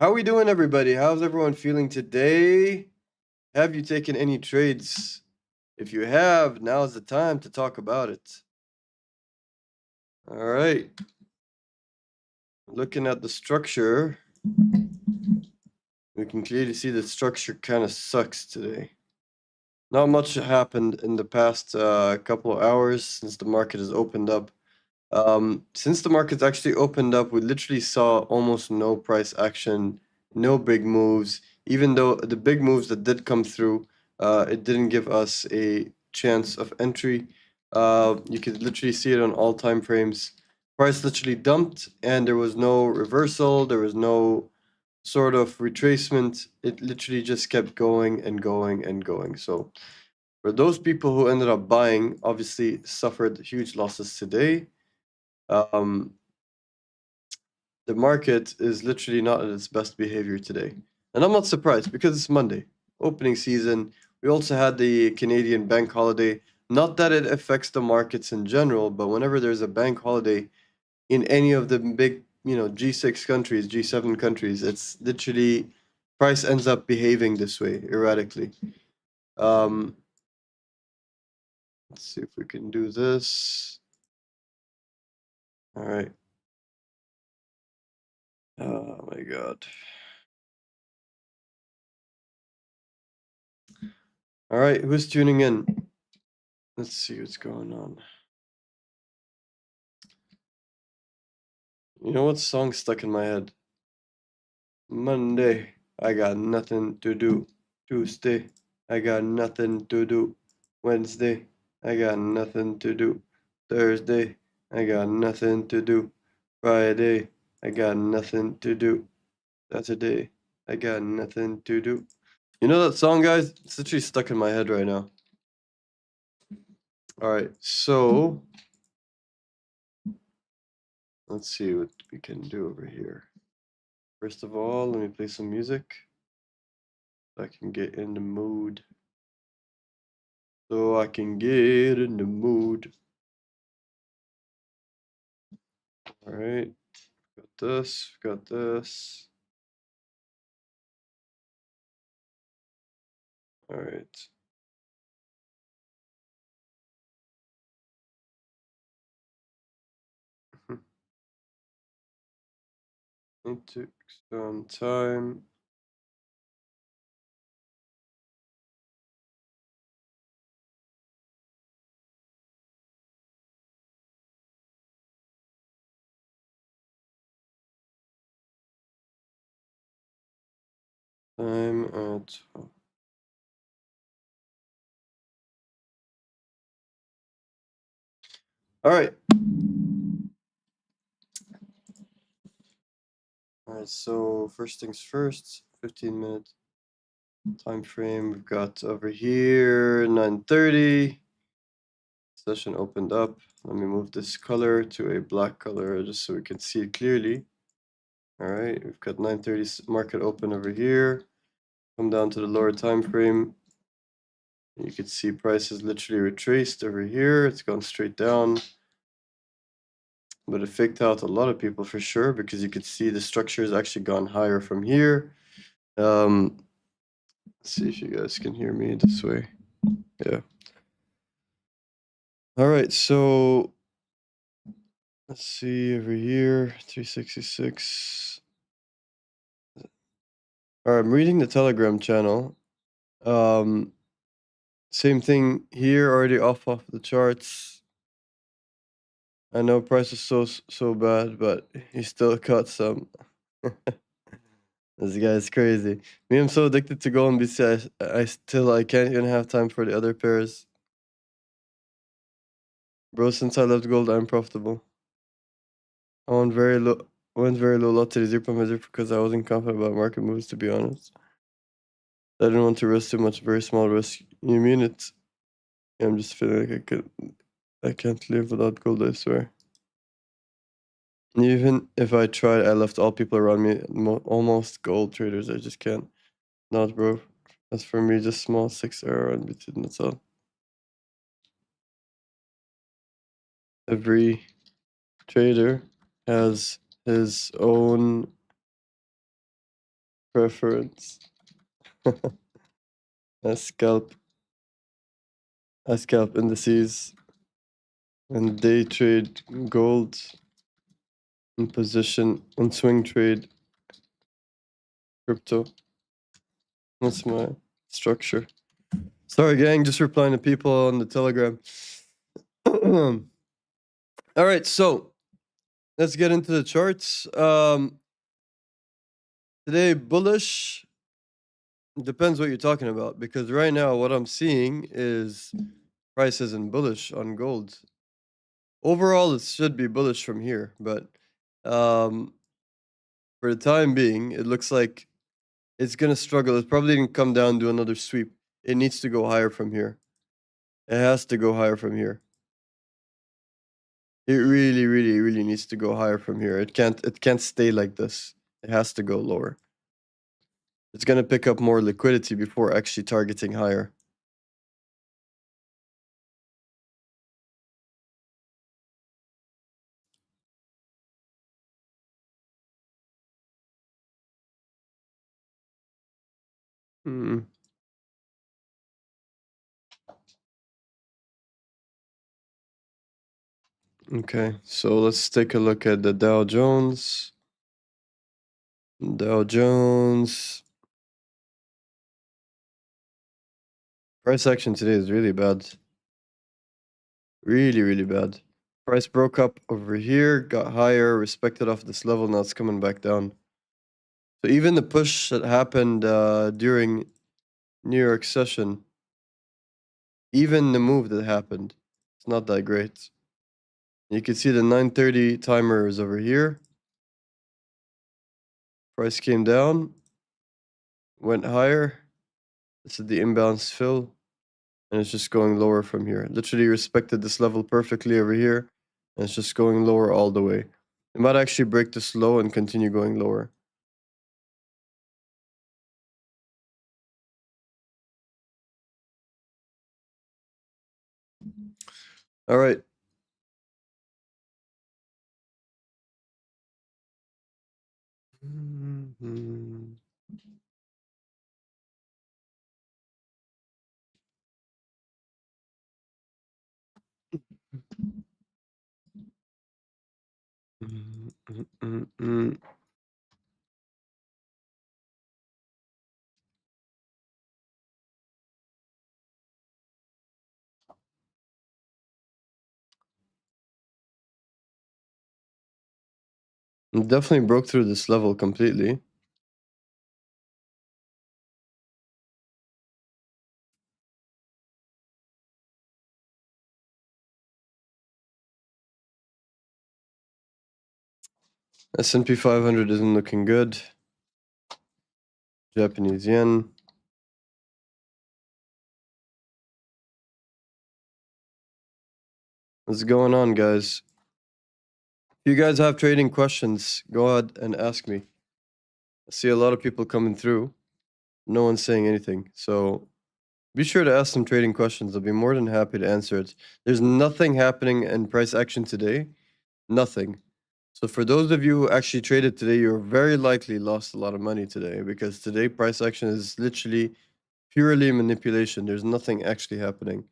How we doing, everybody? How's everyone feeling today? Have you taken any trades? If you have, now's the time to talk about it. All right. Looking at the structure, we can clearly see the structure kind of sucks today. Not much happened in the past couple of hours since the market has opened up. Since the market's actually opened up, we literally saw almost no price action, no big moves. Even though the big moves that did come through, it didn't give us a chance of entry. You could literally see it on all time frames. Price literally dumped, and there was no reversal. There was no sort of retracement. It literally just kept going and going and going. So for those people who ended up buying, obviously suffered huge losses today. Um, the market is literally not at its best behavior today. And I'm not surprised because it's Monday, opening season. We also had the Canadian bank holiday. Not that it affects the markets in general, but whenever there's a bank holiday in any of the big, G6 countries, G7 countries, it's literally price ends up behaving this way erratically. Um, let's see if we can do this. All right. Oh my God. All right, who's tuning in? Let's see what's going on. You know what song stuck in my head? Monday, I got nothing to do. Tuesday, I got nothing to do. Wednesday, I got nothing to do. Thursday, I got nothing to do. Friday, I got nothing to do. Saturday, I got nothing to do. You know that song, guys? It's literally stuck in my head right now. All right, so let's see what we can do over here. First of all, let me play some music so I can get in the mood. So I can get in the mood. All right, got this, got this. All right. It took some time. Time at all right. All right, so first things first, 15-minute time frame. We've got over here 9:30. Session opened up. Let me move this color to a black color just so we can see it clearly. All right, we've got 9:30 market open over here. Come down to the lower time frame. You can see price is literally retraced over here. It's gone straight down. But it faked out a lot of people for sure because you could see the structure has actually gone higher from here. Let's see if you guys can hear me this way. Yeah. All right, so let's see over here, 366. All right, I'm reading the Telegram channel. Um, Same thing here, already off the charts. I know price is so bad, but he still caught some. This guy's crazy. Me, I'm so addicted to gold and BC. I can't even have time for the other pairs. Bro, since I left gold, I'm profitable. I went very low lot to the 0.0 because I wasn't confident about market moves, to be honest. I didn't want to risk too much, very small risk. You mean it? Yeah, I'm just feeling like I can't live without gold, I swear. Even if I tried, I left all people around me almost gold traders. I just can't. Not, bro. As for me, just small 6 error in between, that's all. Every trader has his own preference. I scalp indices and day trade gold in position and swing trade crypto. That's my structure. Sorry, gang, just replying to people on the Telegram. All right, so let's get into the charts. Today, bullish. Depends what you're talking about, because right now what I'm seeing is price isn't bullish on gold. Overall, it should be bullish from here, but for the time being, it looks like it's gonna struggle. It's probably gonna come down to another sweep. It needs to go higher from here. It has to go higher from here. It really, really, really needs to go higher from here. It can't stay like this. It has to go lower. It's gonna pick up more liquidity before actually targeting higher. Hmm. Okay, so let's take a look at the Dow Jones. Dow Jones. Price action today is really bad. Really, really bad. Price broke up over here, got higher, respected off this level, now it's coming back down. So even the push that happened during New York session, even the move that happened, it's not that great. You can see the 9:30 timer is over here. Price came down, went higher. This is the imbalance fill, and it's just going lower from here. Literally respected this level perfectly over here, and it's just going lower all the way. It might actually break this low and continue going lower. All right. Mhm. Mm. Definitely broke through this level completely. S&P 500 isn't looking good. Japanese yen. What's going on, guys? If you guys have trading questions, go ahead and ask me. I see a lot of people coming through. No one's saying anything. So be sure to ask some trading questions. I'll be more than happy to answer it. There's nothing happening in price action today. Nothing. So for those of you who actually traded today, you're very likely lost a lot of money today, because today price action is literally purely manipulation. There's nothing actually happening.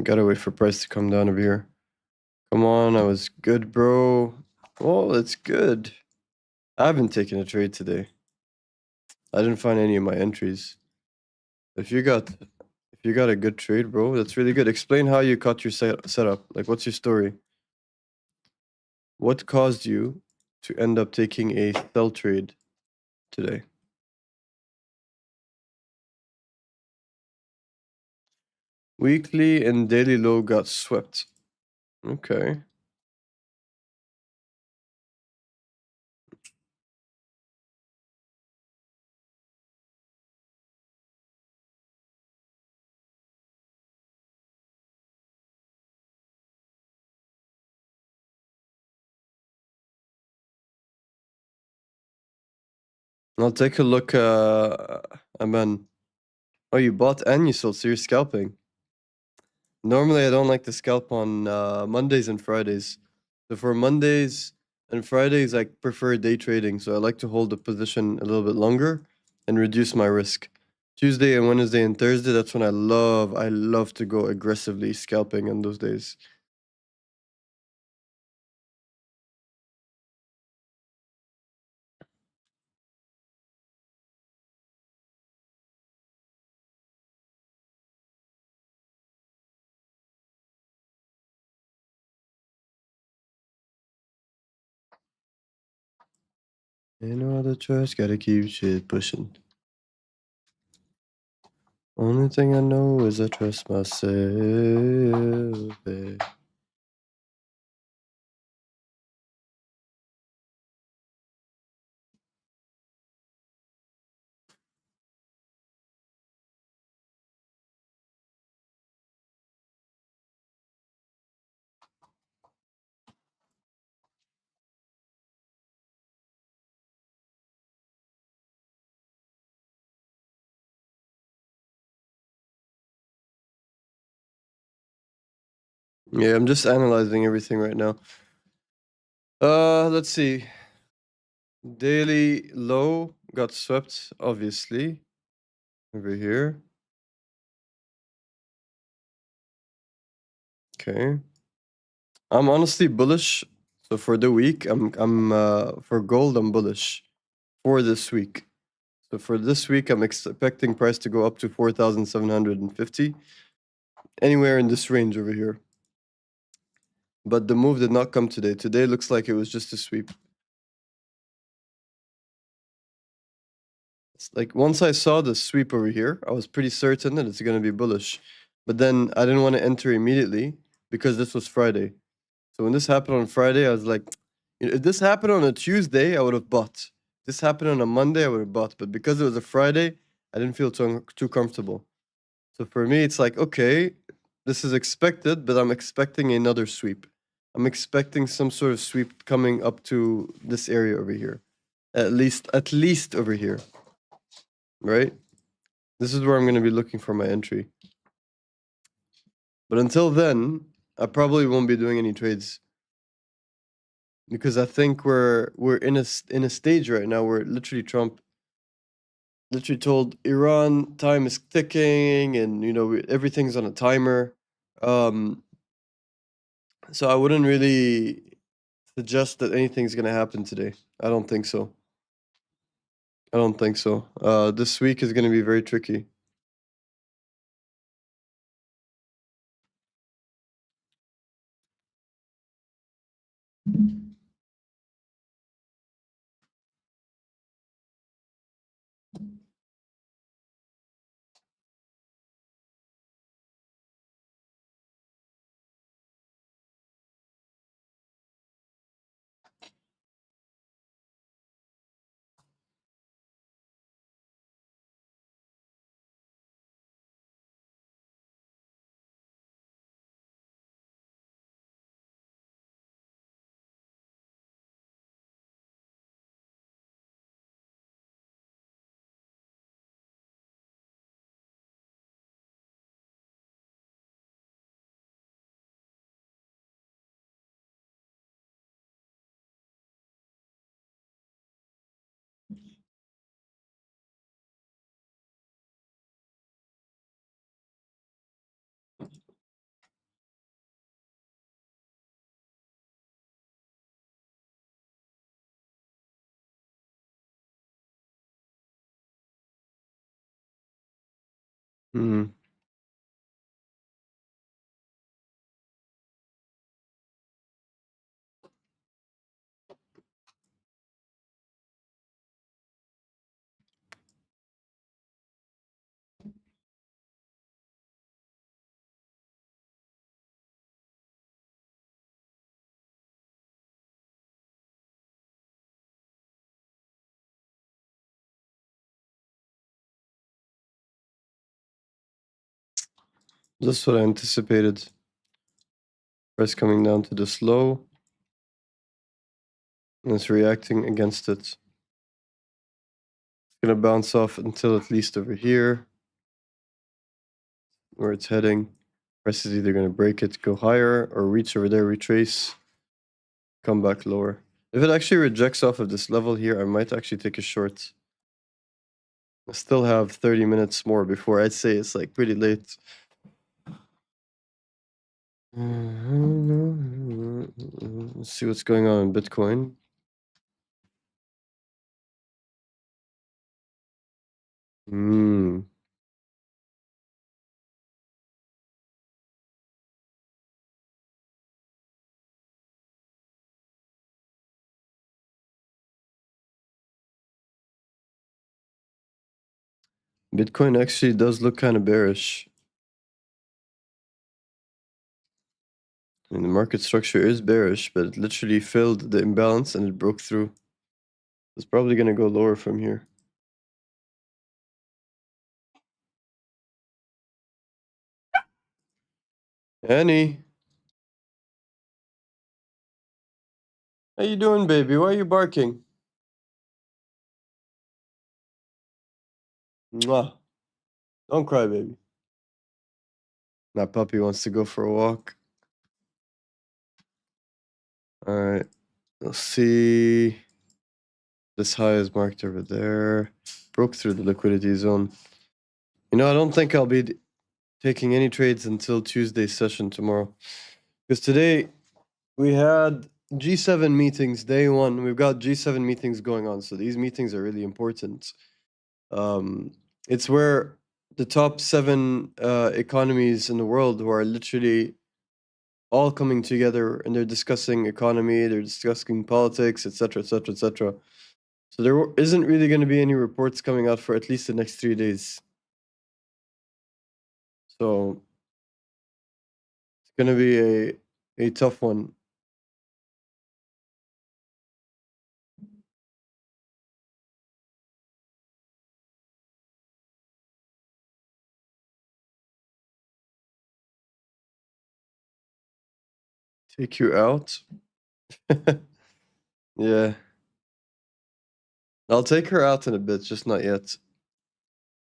Gotta wait for price to come down over here. Come on, I was good, bro. Well, it's good. I haven't taken a trade today. I didn't find any of my entries. If you got a good trade, bro, that's really good. Explain how you caught your setup. Like, what's your story? What caused you to end up taking a sell trade today? Weekly and daily low got swept. Okay. I'll take a look, Aman. Oh, you bought and you sold, so you're scalping. Normally, I don't like to scalp on Mondays and Fridays. So for Mondays and Fridays, I prefer day trading. So I like to hold the position a little bit longer and reduce my risk. Tuesday and Wednesday and Thursday, that's when I love to go aggressively scalping on those days. Ain't no other choice, gotta keep shit pushing. Only thing I know is I trust myself. Yeah, I'm just analyzing everything right now. Let's see. Daily low got swept, obviously, over here. Okay. I'm honestly bullish. So for the week, I'm for gold, I'm bullish for this week. So for this week, I'm expecting price to go up to 4,750, anywhere in this range over here. But the move did not come today. Today looks like it was just a sweep. It's like once I saw the sweep over here, I was pretty certain that it's gonna be bullish. But then I didn't want to enter immediately because this was Friday. So when this happened on Friday, I was like, if this happened on a Tuesday, I would have bought. This happened on a Monday, I would have bought. But because it was a Friday, I didn't feel too comfortable. So for me, it's like, okay, this is expected, but I'm expecting another sweep. I'm expecting some sort of sweep coming up to this area over here. At least over here, right? This is where I'm going to be looking for my entry. But until then, I probably won't be doing any trades because I think we're in a stage right now where literally Trump literally told Iran time is ticking and everything's on a timer. Um, so I wouldn't really suggest that anything's gonna happen today. I don't think so. I don't think so. This week is gonna be very tricky. Hmm. That's what I anticipated. Price coming down to this low, and it's reacting against it. Gonna bounce off until at least over here, where it's heading. Price is either gonna break it, go higher, or reach over there, retrace, come back lower. If it actually rejects off of this level here, I might actually take a short. I still have 30 minutes more before I'd say it's like pretty late. Let's see what's going on in Bitcoin. Bitcoin actually does look kind of bearish. I mean, the market structure is bearish, but it literally filled the imbalance and it broke through. It's probably going to go lower from here. Annie, how you doing, baby? Why are you barking? Mwah. Don't cry, baby. My puppy wants to go for a walk. All right, let's see. This high is marked over there. Broke through the liquidity zone. You know, I don't think I'll be taking any trades until Tuesday's session tomorrow. Because today we had G7 meetings, day one. We've got G7 meetings going on. So these meetings are really important. It's where the top 7 economies in the world who are literally all coming together and they're discussing economy, they're discussing politics, etc., etc., etc. So there isn't really going to be any reports coming out for at least the next 3 days. So it's going to be a tough one. Take you out? Yeah. I'll take her out in a bit, just not yet.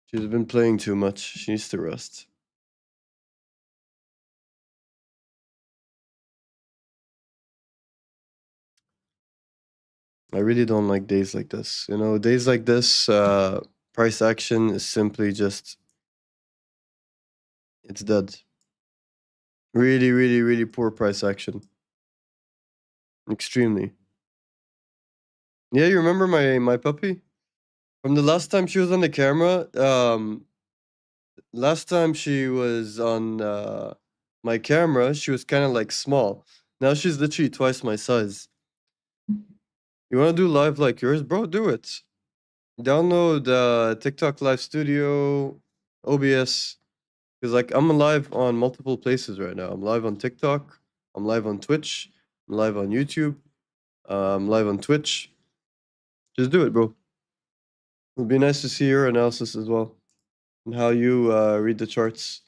She's been playing too much. She needs to rest. I really don't like days like this. You know, days like this, price action is simply just, it's dead. Really, really, really poor price action. Extremely. Yeah, you remember my puppy? From the last time she was on the camera, last time she was on my camera, she was kind of like small. Now she's literally twice my size. You want to do live like yours, bro? Do it. Download TikTok Live Studio, OBS. Because like I'm live on multiple places right now. I'm live on TikTok. I'm live on Twitch. I'm live on YouTube. I'm live on Twitch. Just do it, bro. It'd be nice to see your analysis as well and how you read the charts.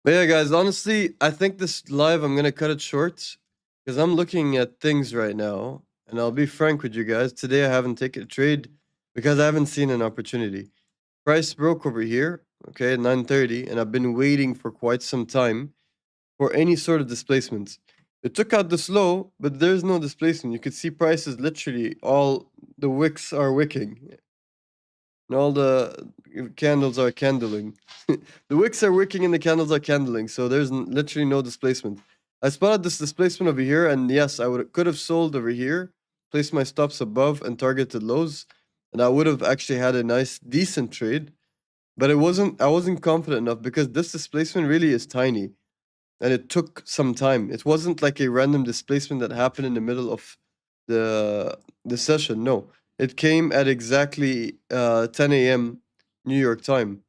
But yeah, guys, honestly, I think this live, I'm gonna cut it short because I'm looking at things right now, and I'll be frank with you guys. Today, I haven't taken a trade because I haven't seen an opportunity. Price broke over here, okay, at 9:30, and I've been waiting for quite some time for any sort of displacement. It took out this low, but there's no displacement. You could see prices literally all the wicks are wicking. And all the candles are candling. The wicks are wicking and the candles are candling, so there's literally no displacement. I spotted this displacement over here, and yes, I could have sold over here, placed my stops above and targeted lows, and I would have actually had a nice, decent trade. But I wasn't confident enough because this displacement really is tiny, and it took some time. It wasn't like a random displacement that happened in the middle of the session. No, it came at exactly 10 a.m. New York time,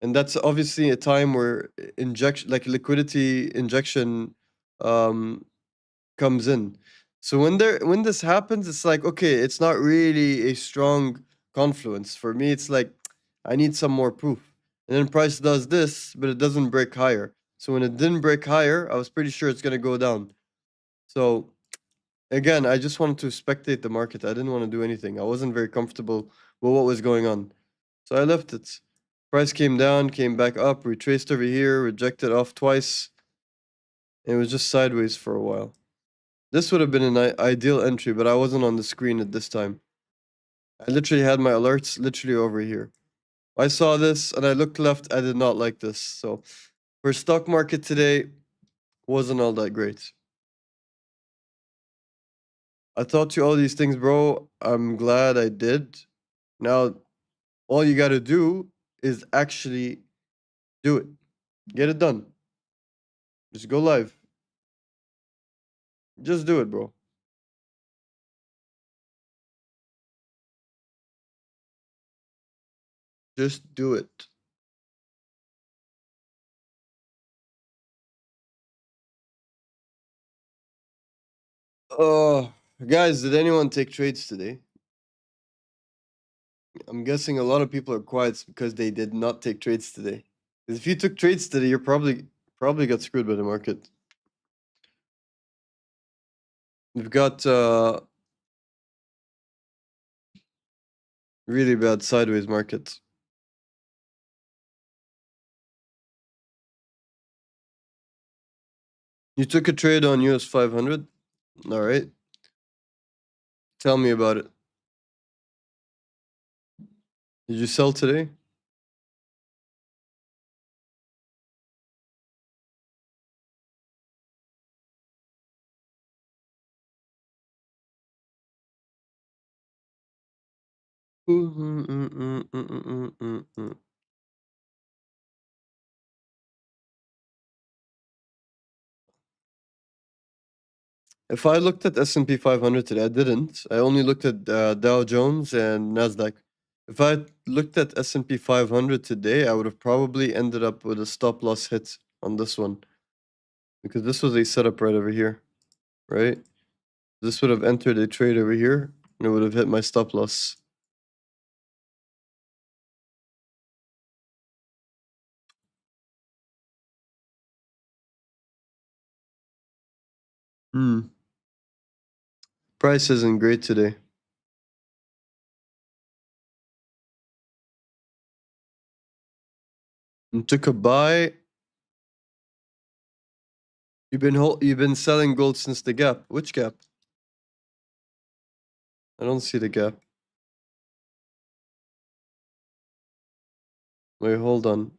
and that's obviously a time where injection, like liquidity injection, comes in. So when this happens, it's like okay, it's not really a strong confluence for me. It's like I need some more proof, and then price does this, but it doesn't break higher. So when it didn't break higher, I was pretty sure it's gonna go down. So again, I just wanted to spectate the market. I didn't want to do anything. I wasn't very comfortable with what was going on. So I left it. Price came down, came back up, retraced over here, rejected off twice. And it was just sideways for a while. This would have been an ideal entry, but I wasn't on the screen at this time. I literally had my alerts literally over here. I saw this and I looked left. I did not like this. So for stock market today, wasn't all that great. I taught you all these things, bro. I'm glad I did. Now, all you got to do is actually do it. Get it done. Just go live. Just do it, bro. Just do it. Oh, guys, did anyone take trades today? I'm guessing a lot of people are quiet because they did not take trades today. 'Cause if you took trades today, you're probably got screwed by the market. We've got really bad sideways markets. You took a trade on US 500? All right. Tell me about it. Did you sell today? If I looked at S&P 500 today, I didn't. I only looked at Dow Jones and Nasdaq. If I looked at S&P 500 today, I would have probably ended up with a stop loss hit on this one. Because this was a setup right over here, right? This would have entered a trade over here, and it would have hit my stop loss. Price isn't great today. And took a buy. You've been selling gold since the gap. Which gap? I don't see the gap. Wait, hold on.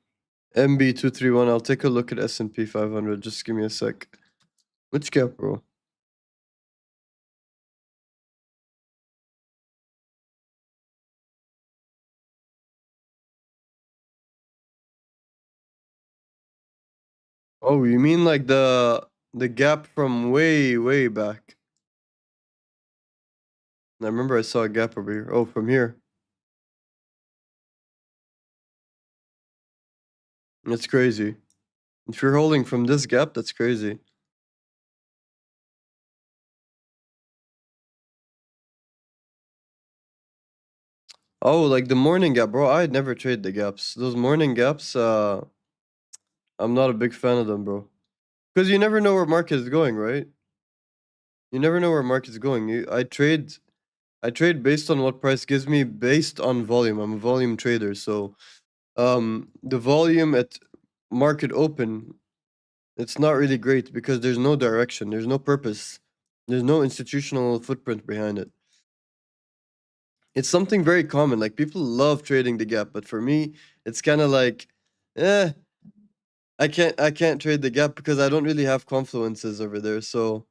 MB231. I'll take a look at S&P 500. Just give me a sec. Which gap, bro? Oh, you mean like the gap from way back? I remember I saw a gap over here. Oh, from here. That's crazy. If you're holding from this gap, that's crazy. Oh, like the morning gap, bro. I'd never trade the gaps. Those morning gaps, I'm not a big fan of them, bro. Because you never know where market is going, right? You never know where market's going. I trade based on what price gives me based on volume. I'm a volume trader, so the volume at market open, it's not really great because there's no direction, there's no purpose, there's no institutional footprint behind it. It's something very common. Like people love trading the gap, but for me, it's kind of like, eh, I can't trade the gap because I don't really have confluences over there. So,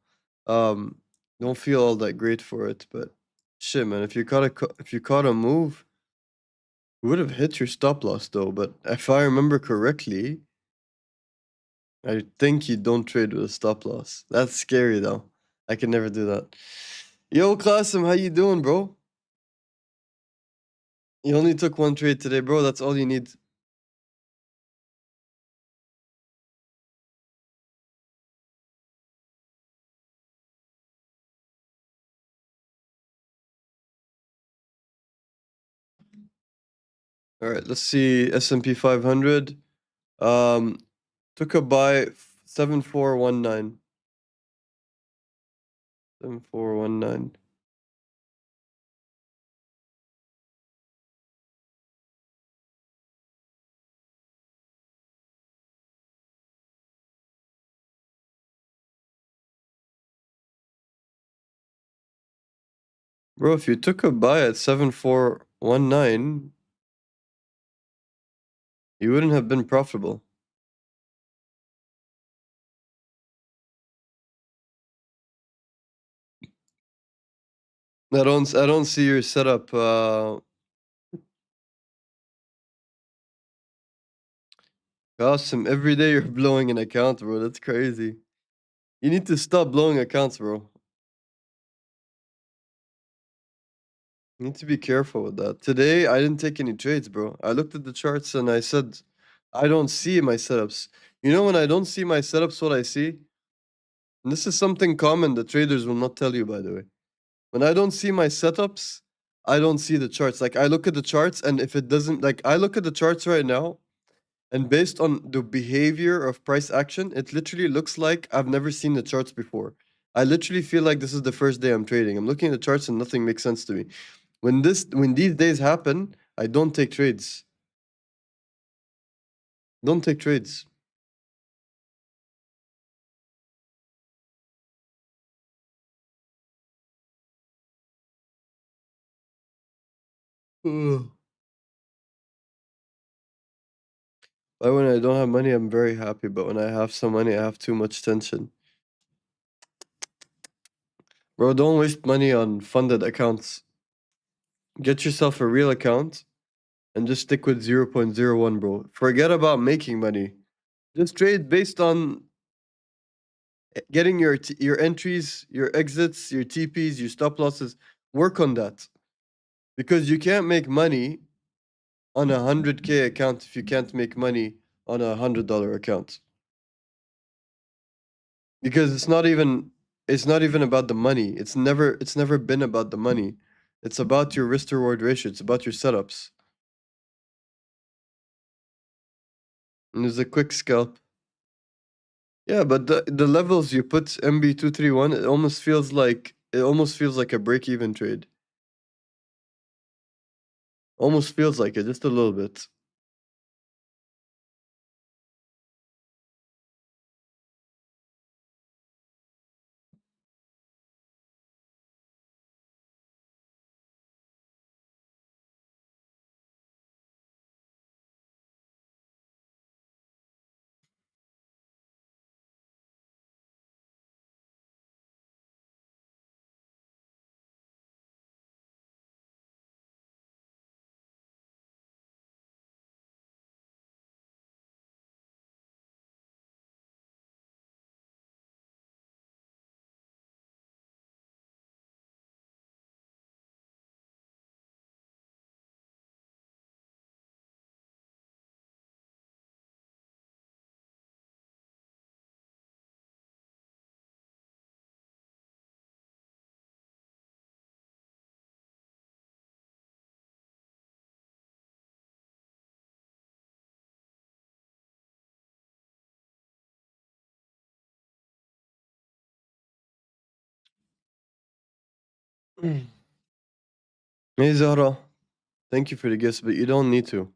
um, don't feel all that great for it. But shit, man, if you caught a move, you would have hit your stop loss though. But if I remember correctly, I think you don't trade with a stop loss. That's scary though. I can never do that. Yo, Qasim, how you doing, bro? You only took one trade today, bro. That's all you need. All right, let's see S&P 500. Um, Took a buy 7419. 7419. Bro, if you took a buy at 7419, you wouldn't have been profitable. I don't see your setup. Awesome. Every day you're blowing an account, bro. That's crazy. You need to stop blowing accounts, bro. You need to be careful with that. Today, I didn't take any trades, bro. I looked at the charts and I said, I don't see my setups. You know, when I don't see my setups, what I see? And this is something common that traders will not tell you, by the way. When I don't see my setups, I don't see the charts. Like, I look at the charts, and if it doesn't, like, I look at the charts right now, and based on the behavior of price action, it literally looks like I've never seen the charts before. I literally feel like this is the first day I'm trading. I'm looking at the charts and nothing makes sense to me. When these days happen, I don't take trades. Don't take trades. Ugh. But when I don't have money, I'm very happy. But when I have some money, I have too much tension. Bro, don't waste money on funded accounts. Get yourself a real account and just stick with 0.01, bro. Forget about making money. Just trade based on getting your entries, your exits, your TPs, your stop losses. Work on that. Because you can't make money on a 100K account if you can't make money on a $100 account. Because it's not even about the money. It's never been about the money. It's about your risk to reward ratio. It's about your setups. And there's a quick scalp. Yeah, but the levels you put MB231, it almost feels like a break-even trade. Almost feels like it, just a little bit. Hey Zahra, thank you for the gifts, but you don't need to.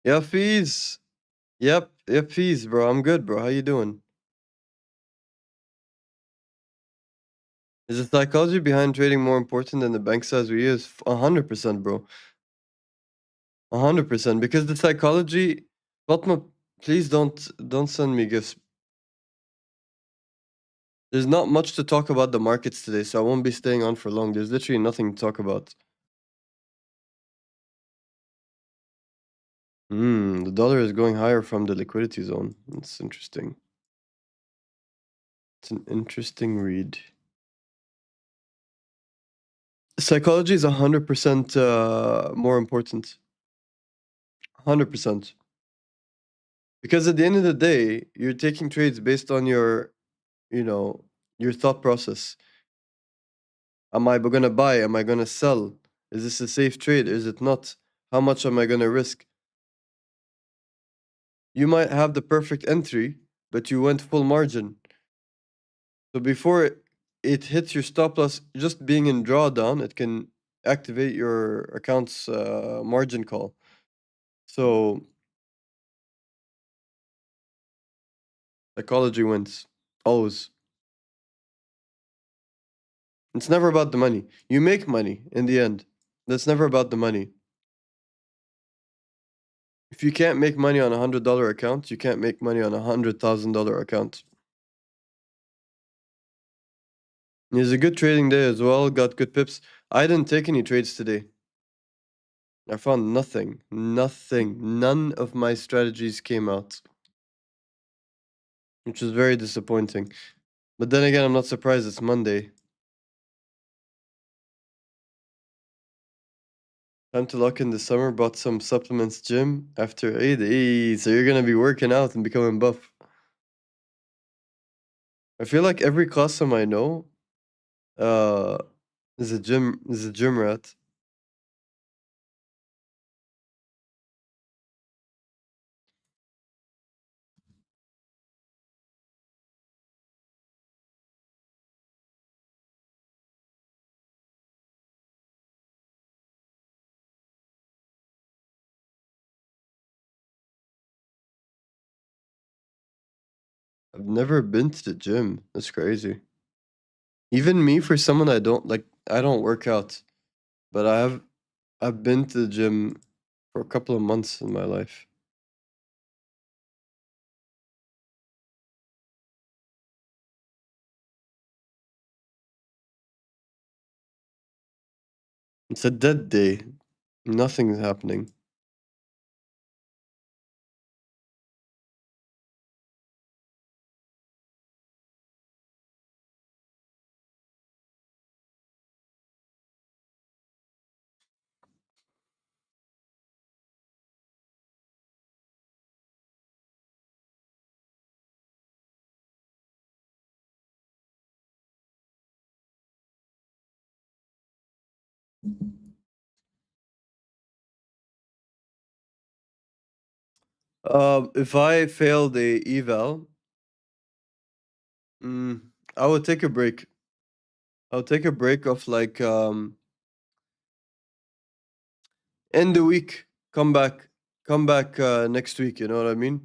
Yeah, fees. Yep, fees, bro. I'm good, bro. How you doing? Is the psychology behind trading more important than the bank size we use? 100%, bro. 100%. Because the psychology, Fatma, please don't send me gifts. There's not much to talk about the markets today, so I won't be staying on for long. There's literally nothing to talk about. The dollar is going higher from the liquidity zone. That's interesting. It's an interesting read. Psychology is 100% more important. 100%. Because at the end of the day, you're taking trades based on you know, your thought process. Am I gonna buy? Am I gonna sell? Is this a safe trade? Is it not? How much am I gonna risk? you might have the perfect entry, but you went full margin. So before it hits your stop loss, just being in drawdown, it can activate your account's margin call. So psychology wins always. It's never about the money. You make money in the end. That's never about the money. If you can't make money on $100 account, you can't make money on $100,000 account. It was a good trading day as well. Got good pips. I didn't take any trades today. I found nothing. Nothing. None of my strategies came out, which was very disappointing. But then again, I'm not surprised. It's Monday. Time to lock in the summer. Bought some supplements gym after Eid. Hey, so you're gonna be working out and becoming buff. I feel like every Qasim I know uh is a gym rat. I've never been to the gym. That's crazy. Even me, for someone I don't like, I don't work out, but I've been to the gym for a couple of months in my life. It's a dead day. Nothing's happening. If I fail the eval, mm, I would take a break. I'll take a break of like end the week, come back next week, you know what I mean?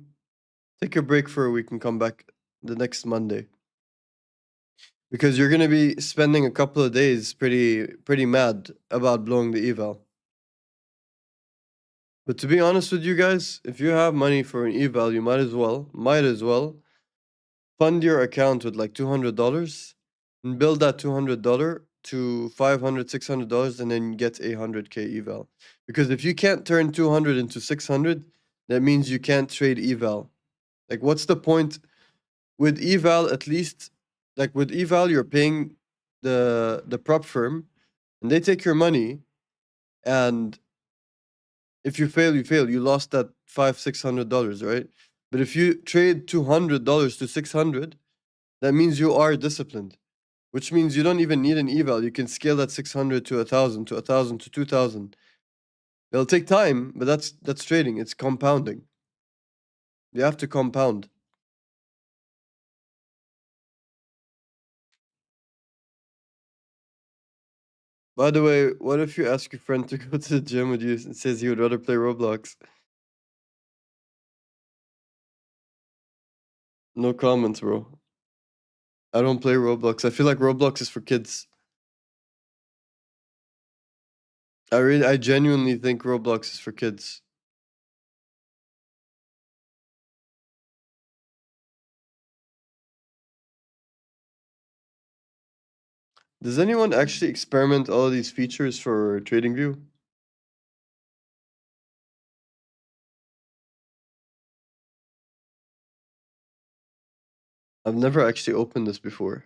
Take a break for a week and come back the next Monday. Because you're gonna be spending a couple of days pretty mad about blowing the eval. But to be honest with you guys, if you have money for an eval, you might as well fund your account with like $200 and build that $200 to $500, $600, and then get a 100K eval. Because if you can't turn 200 into 600, that means you can't trade eval. Like, what's the point with eval? At least, like with eval, you're paying the prop firm, and they take your money. And if you fail, you fail. You lost that $500, $600, right? But if you trade $200 to 600, that means you are disciplined, which means you don't even need an eval. You can scale that 600 to 1,000 to 1,000 to 2,000. It'll take time, but that's trading. It's compounding. You have to compound. By the way, what if you ask your friend to go to the gym with you and says he would rather play Roblox? No comments, bro. I don't play Roblox. I feel like Roblox is for kids. I genuinely think Roblox is for kids. Does anyone actually experiment all of these features for TradingView? I've never actually opened this before.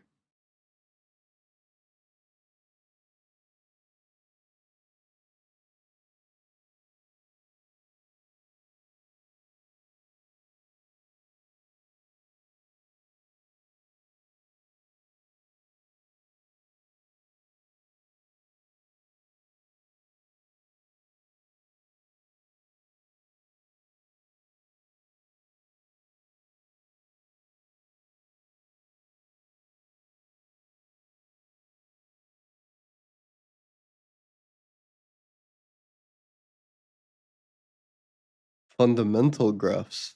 Fundamental graphs.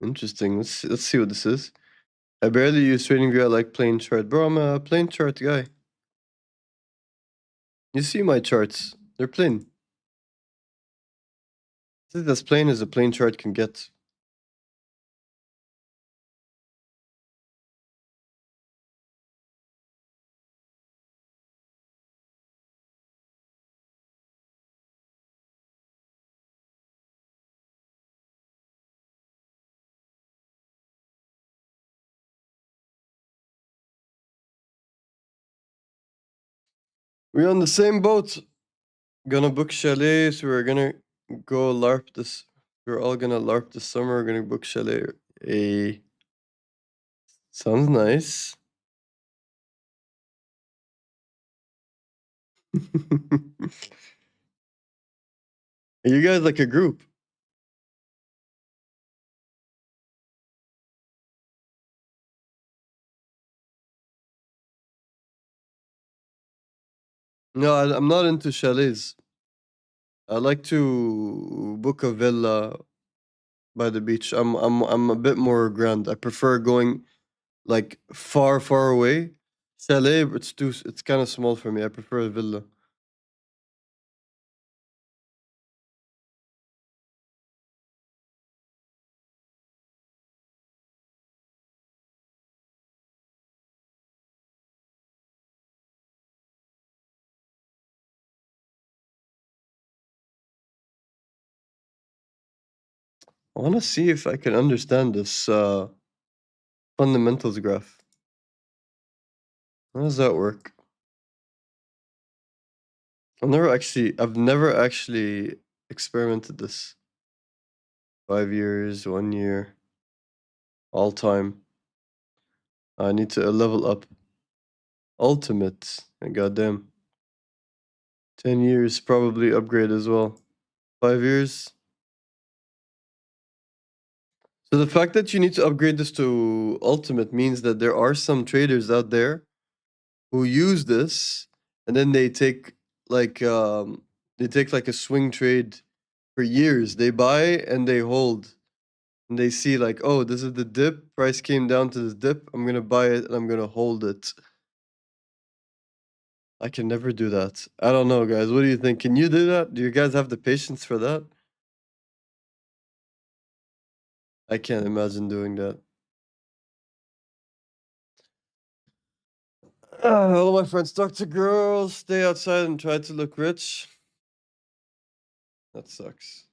Interesting. Let's see what this is. I barely use TradingView. I like plain chart. Bro, I'm a plain chart guy. You see my charts. They're plain. This is as plain as a plain chart can get. We're on the same boat. Gonna book chalet, so we're gonna go LARP this. We're all gonna LARP this summer. We're gonna book chalet. Sounds nice. Are you guys like a group? No, I'm not into chalets. I like to book a villa by the beach. I'm a bit more grand. I prefer going like far away. Chalet, it's kind of small for me. I prefer a villa. I want to see if I can understand this fundamentals graph. How does that work? I've never actually experimented this. 5 years, 1 year, all time. I need to level up. Ultimate, goddamn. 10 years, probably upgrade as well. 5 years. So the fact that you need to upgrade this to ultimate means that there are some traders out there who use this and then they take like a swing trade for years. They buy and they hold. And they see like, oh, this is the dip. Price came down to this dip. I'm gonna buy it and I'm gonna hold it. I can never do that. I don't know, guys. What do you think? Can you do that? Do you guys have the patience for that? I can't imagine doing that. All my friends talk to girls, stay outside and try to look rich. That sucks.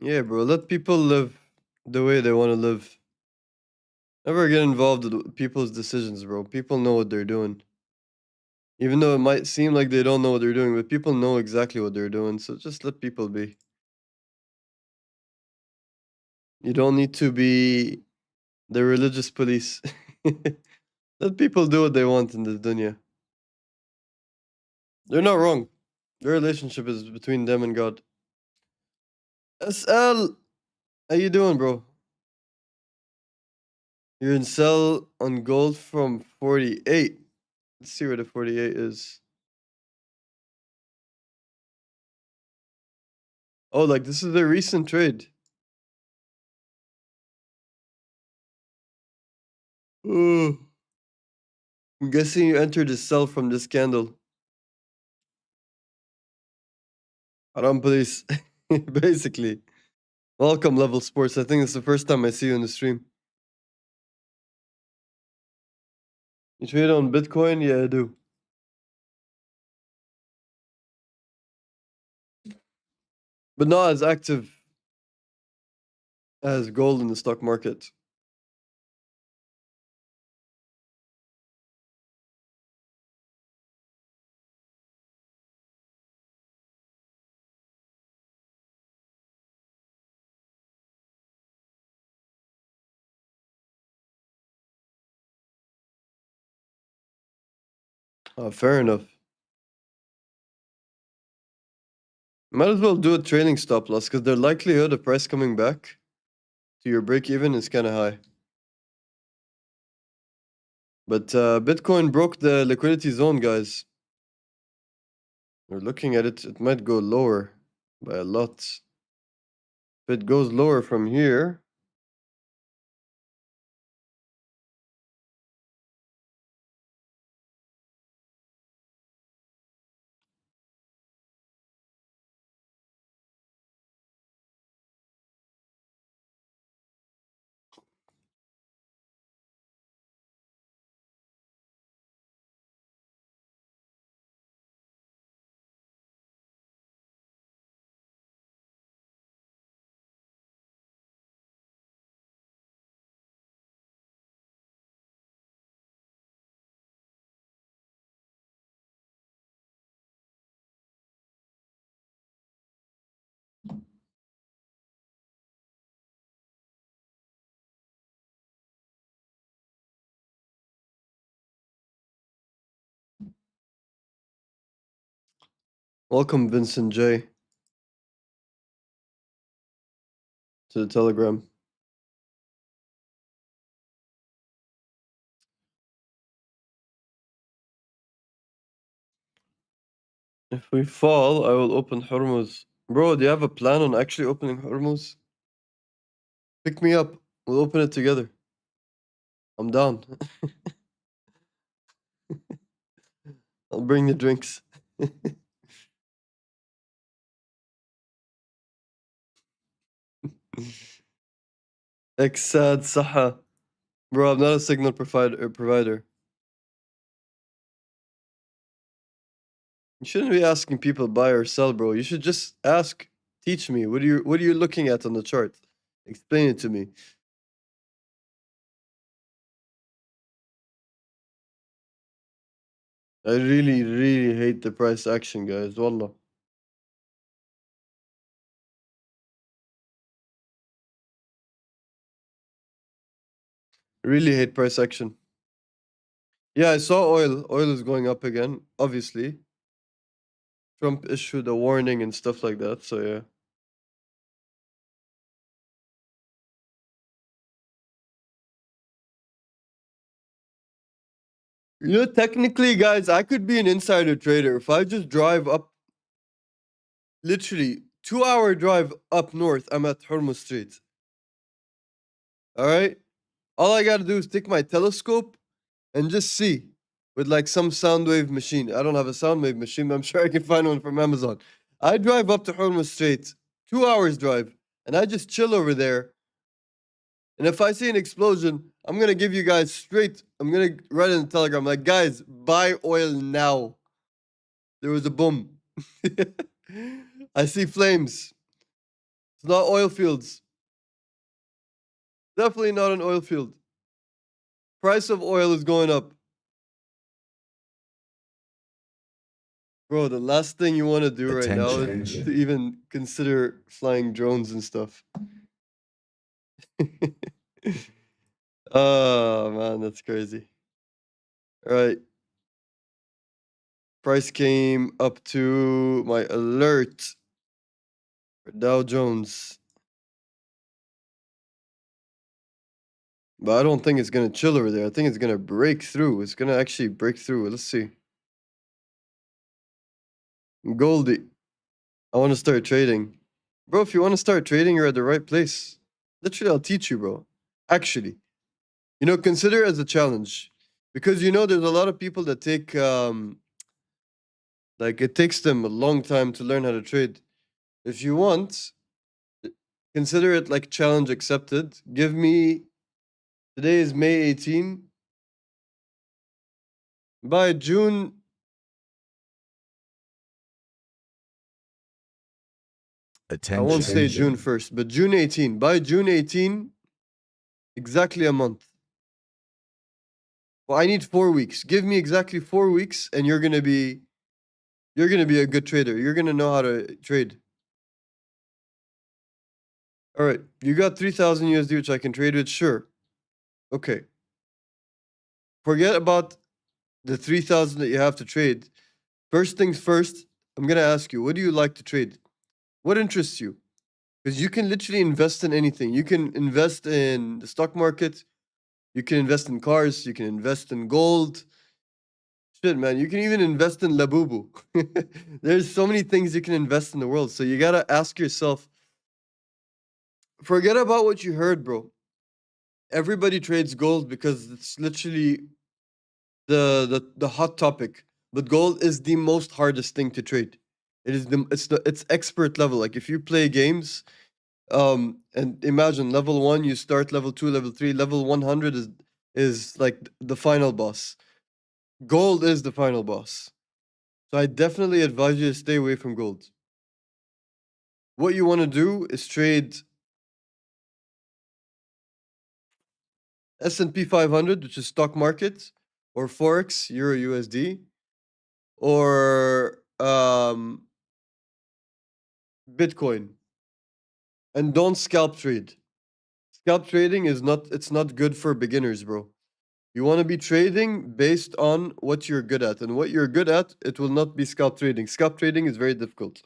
Yeah, bro. Let people live the way they want to live. Never get involved with people's decisions, bro. People know what they're doing. Even though it might seem like they don't know what they're doing, but people know exactly what they're doing. So just let people be. You don't need to be the religious police. Let people do what they want in this dunya. They're not wrong. Their relationship is between them and God. SL, how you doing, bro? You're in sell on gold from 48. Let's see where the 48 is. Oh, like this is a recent trade. Oh, I'm guessing you entered the sell from this candle. Haram police, basically. Welcome, Level Sports. I think it's the first time I see you in the stream. You trade on Bitcoin? Yeah, I do. But not as active as gold in the stock market. Fair enough. Might as well do a trailing stop loss because the likelihood of price coming back to your break even is kind of high. But Bitcoin broke the liquidity zone, guys. We're looking at it. It might go lower by a lot. If it goes lower from here, welcome Vincent J to the Telegram. If we fall, I will open Hormuz. Bro, do you have a plan on actually opening Hormuz? Pick me up. We'll open it together. I'm down. I'll bring the drinks. Exad Saha. Bro, I'm not a signal provider. You shouldn't be asking people buy or sell, bro. You should just ask, teach me. What are you looking at on the chart? Explain it to me. I really, really hate the price action, guys. Wallah. Really hate price action. Yeah, I saw oil. Oil is going up again, obviously. Trump issued a warning and stuff like that, so yeah. You know, technically, guys, I could be an insider trader if I just drive up, literally 2-hour drive up north. I'm at Hormuz Strait. All right, all I gotta do is take my telescope and just see with like some sound wave machine. I don't have a sound wave machine, but I'm sure I can find one from Amazon. I drive up to Hormuz Strait, 2 hours drive, and I just chill over there. And if I see an explosion, I'm gonna give you guys straight. I'm gonna write in the Telegram like, guys, buy oil now. There was a boom. I see flames. It's not oil fields. Definitely not an oil field. Price of oil is going up. Bro, the last thing you want to do right now is to even consider flying drones and stuff. Oh, man, that's crazy. All right. Price came up to my alert for Dow Jones. But I don't think it's going to chill over there. I think it's going to break through. It's going to actually break through. Let's see. Goldie. I want to start trading. Bro, if you want to start trading, you're at the right place. Literally, I'll teach you, bro. Actually, you know, consider it as a challenge. Because you know, there's a lot of people that take like it takes them a long time to learn how to trade. If you want, consider it like challenge accepted. Give me today is May 18. By June I won't say June 1st, but June 18. By June 18, exactly a month. Well, I need 4 weeks. Give me exactly 4 weeks, and you're gonna be a good trader. You're gonna know how to trade. All right, you got 3,000 USD, which I can trade with. Sure. Okay. Forget about the 3,000 that you have to trade, first things first, I'm gonna ask you, what do you like to trade? What interests you? Because you can literally invest in anything. You can invest in the stock market, you can invest in cars, you can invest in gold. Shit, man, you can even invest in Labubu. There's so many things you can invest in the world. So you gotta ask yourself, forget about what you heard, bro. Everybody trades gold because it's literally the hot topic. But gold is the most hardest thing to trade. It's expert level. Like if you play games, and imagine level 1, you start level 2, level 3, level 100 is like the final boss. Gold is the final boss. So I definitely advise you to stay away from gold. What you want to do is trade S&P 500, which is stock market, or Forex, Euro USD, or Bitcoin. And don't scalp trade. Scalp trading it's not good for beginners, bro. You want to be trading based on what you're good at. And what you're good at, it will not be scalp trading. Scalp trading is very difficult.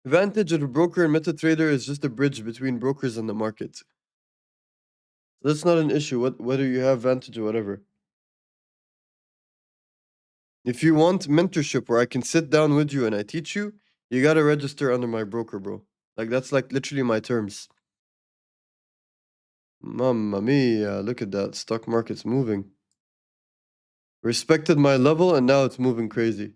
Advantage of a broker and MetaTrader is just a bridge between brokers and the market. That's not an issue, whether you have Vantage or whatever. If you want mentorship where I can sit down with you and I teach you, you gotta register under my broker, bro. Like that's like literally my terms. Mamma mia, look at that. Stock market's moving. Respected my level and now it's moving crazy.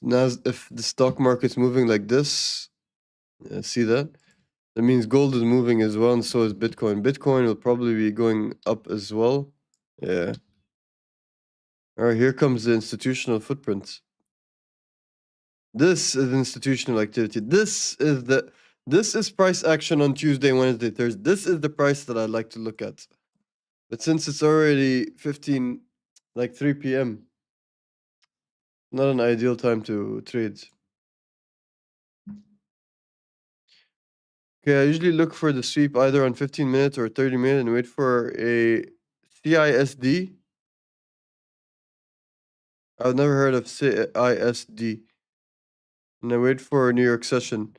Now, if the stock market's moving like this, see that? That means gold is moving as well, and so is Bitcoin. Bitcoin will probably be going up as well. Yeah. All right, here comes the institutional footprint. This is institutional activity. This is price action on Tuesday, Wednesday, Thursday. This is the price that I like to look at. But since it's already 15, like 3 p.m., not an ideal time to trade. Okay, I usually look for the sweep either on 15 minutes or 30 minutes and wait for a CISD. I've never heard of CISD. And I wait for a New York session.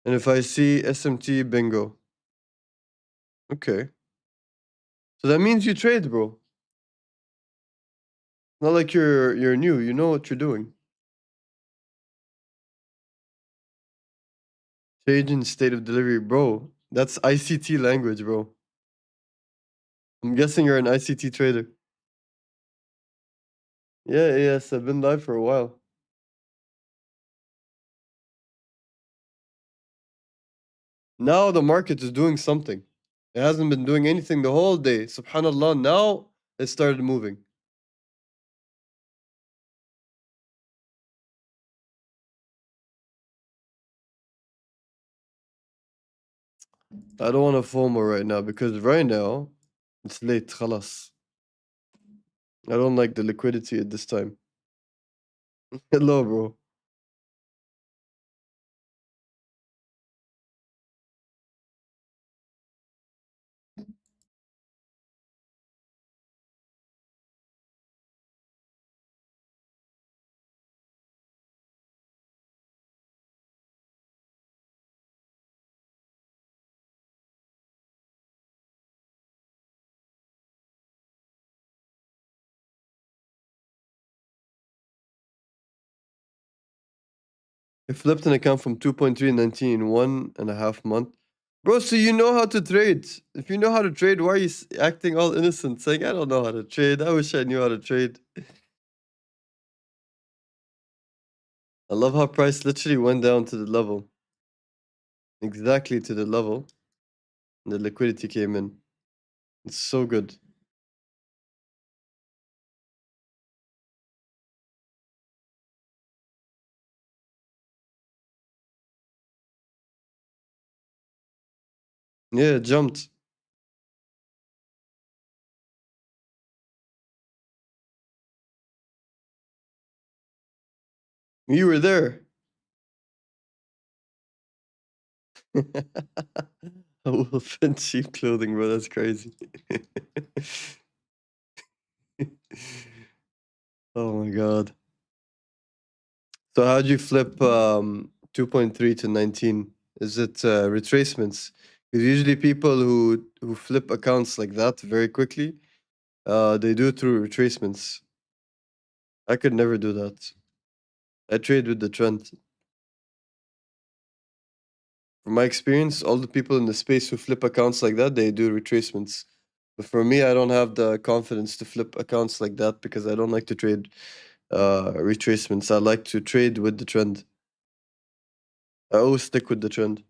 And if I see SMT, bingo. Okay. So that means you trade, bro. Not like you're new, you know what you're doing. Change in state of delivery, bro. That's ICT language, bro. I'm guessing you're an ICT trader. Yeah, yes, I've been live for a while. Now the market is doing something. It hasn't been doing anything the whole day. Subhanallah, now it started moving. I don't want to FOMO right now because right now it's late, خلاص. I don't like the liquidity at this time. Hello, bro. I flipped an account from 2.319 in 1.5 months. Bro, so you know how to trade. If you know how to trade, why are you acting all innocent, saying, I don't know how to trade. I wish I knew how to trade. I love how price literally went down to the level. Exactly to the level. And the liquidity came in. It's so good. Yeah, it jumped. You were there. A wolf in sheep clothing, bro. That's crazy. Oh my god. So how'd you flip 2.3 to 19? Is it retracements? Because usually people who flip accounts like that very quickly, they do it through retracements. I could never do that. I trade with the trend. From my experience, all the people in the space who flip accounts like that, they do retracements. But for me, I don't have the confidence to flip accounts like that because I don't like to trade retracements. I like to trade with the trend. I always stick with the trend.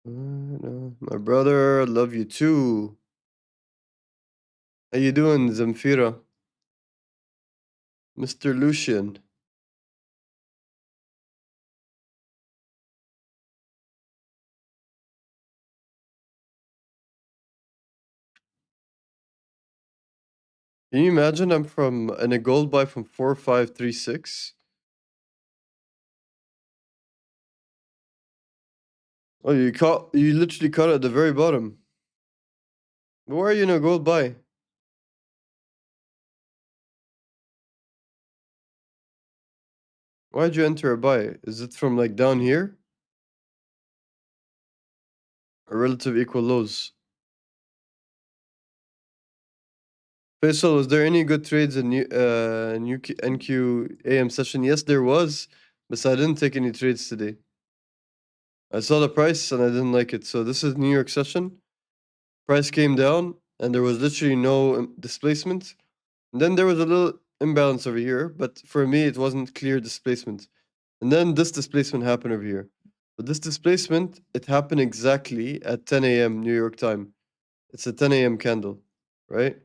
No. My brother, love you too. How you doing, Zamfira? Mr. Lucian. Can you imagine I'm from in a gold buy from 4536? Oh, you literally caught it at the very bottom. But why are you in a gold buy? Why'd you enter a buy? Is it from like down here? Or relative equal lows? Faisal, was there any good trades in NQ AM session? Yes, there was, but I didn't take any trades today. I saw the price and I didn't like it. So this is New York session. Price came down and there was literally no displacement. And then there was a little imbalance over here, but for me it wasn't clear displacement. And then this displacement happened over here. But this displacement, it happened exactly at 10 a.m. New York time. It's a 10 a.m. candle, right?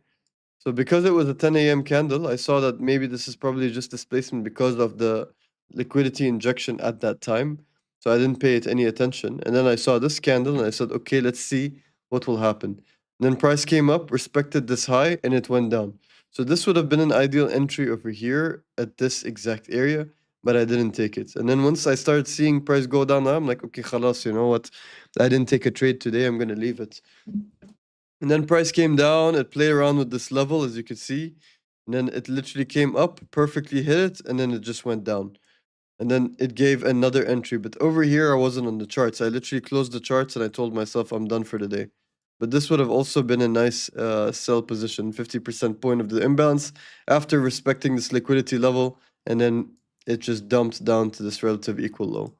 So because it was a 10 a.m. candle, I saw that maybe this is probably just displacement because of the liquidity injection at that time. So I didn't pay it any attention. And then I saw this candle and I said, okay, let's see what will happen. And then price came up, respected this high, and it went down. So this would have been an ideal entry over here at this exact area, but I didn't take it. And then once I started seeing price go down, I'm like, okay, khalas, you know what? I didn't take a trade today. I'm gonna leave it. And then price came down, it played around with this level, as you can see. And then it literally came up, perfectly hit it, and then it just went down. And then it gave another entry. But over here, I wasn't on the charts. I literally closed the charts and I told myself I'm done for the day. But this would have also been a nice sell position, 50% point of the imbalance after respecting this liquidity level. And then it just dumped down to this relative equal low.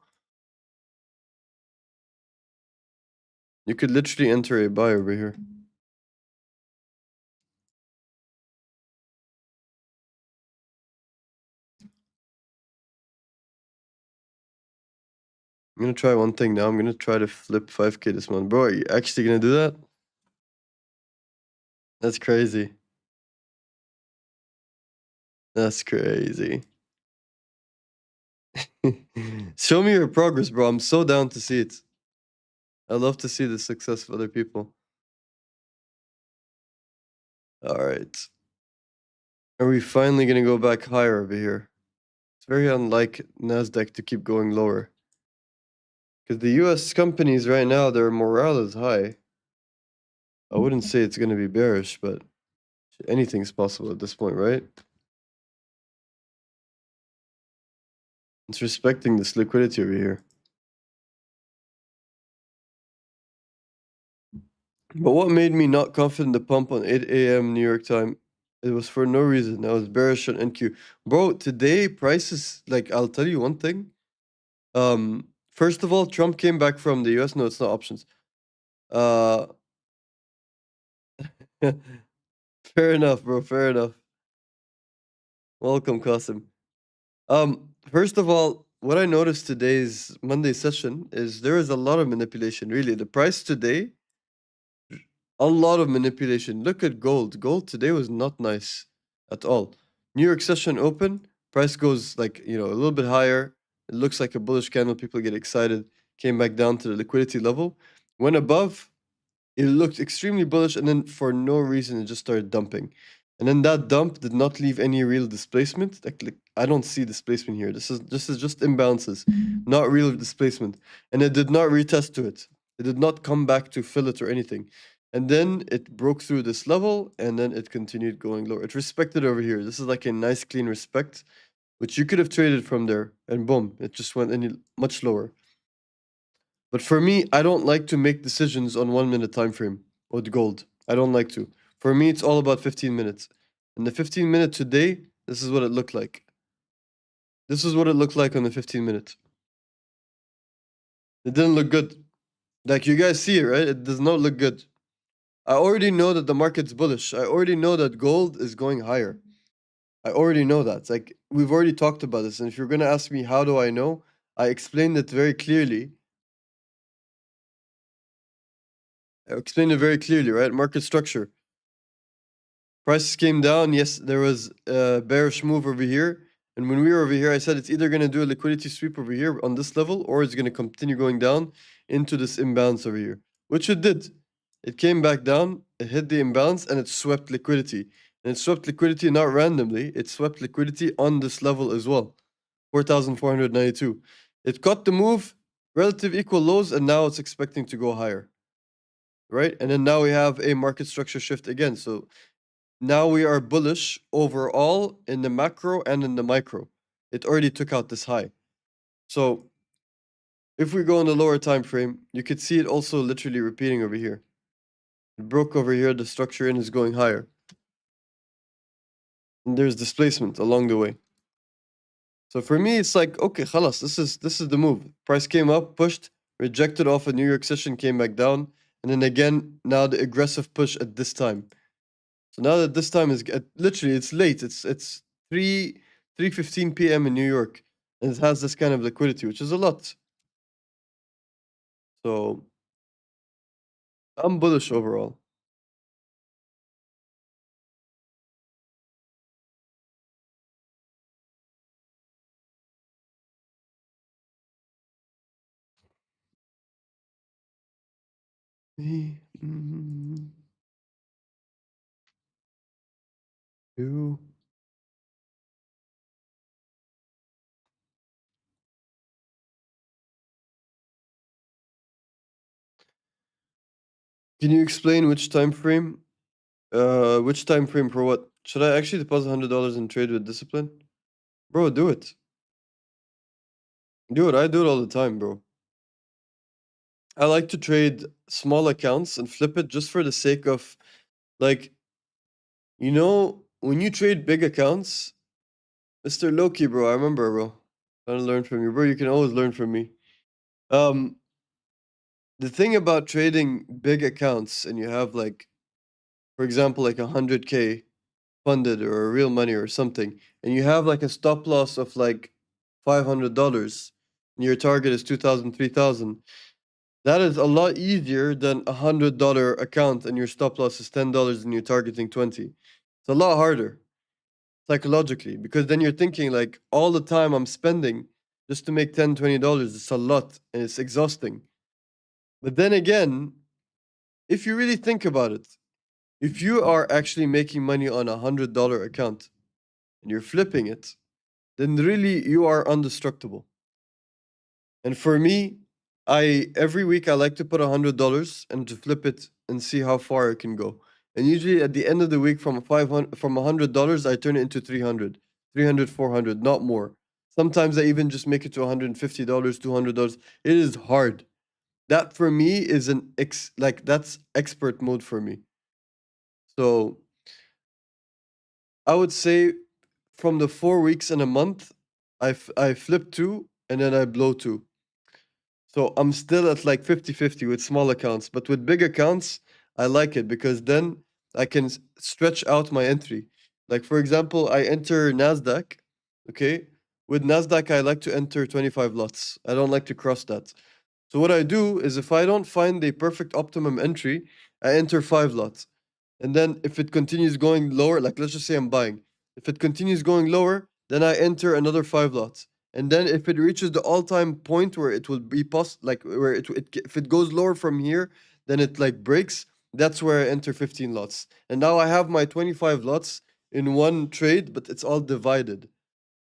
You could literally enter a buy over here. I'm gonna try one thing now. I'm gonna try to flip 5K this month. Bro, are you actually gonna do that? That's crazy. That's crazy. Show me your progress, bro. I'm so down to see it. I love to see the success of other people. Alright. Are we finally gonna go back higher over here? It's very unlike NASDAQ to keep going lower. Because the US companies right now, their morale is high. I wouldn't say it's gonna be bearish, but anything's possible at this point, right? It's respecting this liquidity over here. But what made me not confident to pump on 8 a.m. New York time? It was for no reason. I was bearish on NQ. Bro, today prices, like, I'll tell you one thing. First of all, Trump came back from the US. No, it's not options. Uh, fair enough, bro. Fair enough. Welcome, Qasim. First of all, what I noticed today's Monday session is there is a lot of manipulation, really. The price today A lot of manipulation. Look at gold. Gold today was not nice at all. New York session open, price goes like, a little bit higher. It looks like a bullish candle. People get excited. Came back down to the liquidity level. Went above. It looked extremely bullish, and then for no reason, it just started dumping. And then that dump did not leave any real displacement. Like I don't see displacement here. This is just imbalances, not real displacement. And it did not retest to it. It did not come back to fill it or anything. And then it broke through this level, and then it continued going lower. It respected over here. This is like a nice clean respect, which you could have traded from there, and boom, it just went any much lower. But for me, I don't like to make decisions on 1 minute time frame with gold. I don't like to. For me, it's all about 15 minutes. And the 15 minute today, this is what it looked like. This is what it looked like on the 15 minute. It didn't look good. Like you guys see it, right? It does not look good. I already know that the market's bullish. I already know that gold is going higher. I already know that. It's like we've already talked about this. And if you're gonna ask me how do I know, I explained it very clearly. Right? Market structure. Prices came down. Yes, there was a bearish move over here. And when we were over here, I said it's either going to do a liquidity sweep over here on this level, or it's going to continue going down into this imbalance over here, which it did. It came back down, it hit the imbalance, and it swept liquidity. And it swept liquidity not randomly, it swept liquidity on this level as well, 4,492. It caught the move, relative equal lows, and now it's expecting to go higher, right? And then now we have a market structure shift again. So now we are bullish overall in the macro and in the micro. It already took out this high. So if we go in the lower time frame, you could see it also literally repeating over here. It broke over here, the structure in is going higher. And there's displacement along the way. So for me, it's like, okay, khalas, this is the move. Price came up, pushed, rejected off a New York session, came back down, and then again, now the aggressive push at this time. So now that this time is literally it's late. It's 3:15 p.m. in New York, and it has this kind of liquidity, which is a lot. So I'm bullish overall. Me, you. Can you explain which time frame? Which time frame for what? Should I actually deposit $100 and trade with discipline? Bro, do it. Do it. I do it all the time, bro. I like to trade small accounts and flip it just for the sake of, like, when you trade big accounts, Mr. Loki, bro, I remember, bro. Trying to learn from you, bro. You can always learn from me. The thing about trading big accounts and you have like, for example, like 100K funded or real money or something, and you have like a stop loss of like $500, and your target is 2,000, 3,000. That is a lot easier than $100 account and your stop loss is $10 and you're targeting 20. It's a lot harder psychologically, because then you're thinking like all the time I'm spending just to make $10, $20, it's a lot and it's exhausting. But then again, if you really think about it, if you are actually making money on $100 account and you're flipping it, then really you are indestructible. And for me, every week I like to put $100 and to flip it and see how far it can go. And usually at the end of the week, from $100, I turn it into 300, 400, not more. Sometimes I even just make it to $150, $200. It is hard. That for me is that's expert mode for me. So I would say from the 4 weeks in a month, I flip 2 and then I blow 2. So I'm still at like 50-50 with small accounts, but with big accounts, I like it because then I can stretch out my entry. Like for example, I enter Nasdaq, okay? With Nasdaq, I like to enter 25 lots. I don't like to cross that. So what I do is if I don't find the perfect optimum entry, I enter 5 lots. And then if it continues going lower, like let's just say I'm buying. If it continues going lower, then I enter another 5 lots. And then if it reaches the all-time point where it will be like where if it goes lower from here, then it like breaks. That's where I enter 15 lots. And now I have my 25 lots in one trade, but it's all divided.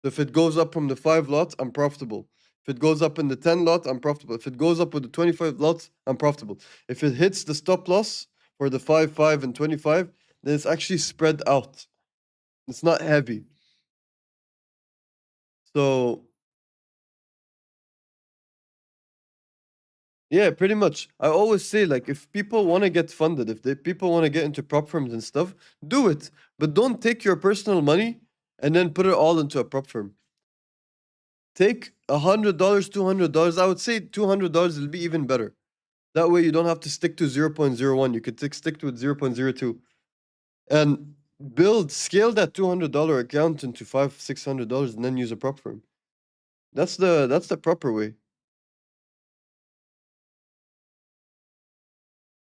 So if it goes up from the 5 lots, I'm profitable. If it goes up in the 10 lot, I'm profitable. If it goes up with the 25 lots, I'm profitable. If it hits the stop loss for the 5, 5, and 25, then it's actually spread out. It's not heavy. So yeah, pretty much. I always say like if people want to get funded, if people want to get into prop firms and stuff, do it. But don't take your personal money and then put it all into a prop firm. Take $100, $200. I would say $200 will be even better. That way you don't have to stick to 0.01. You could stick to 0.02. And scale that $200 account into $500, $600 and then use a prop firm. That's the proper way.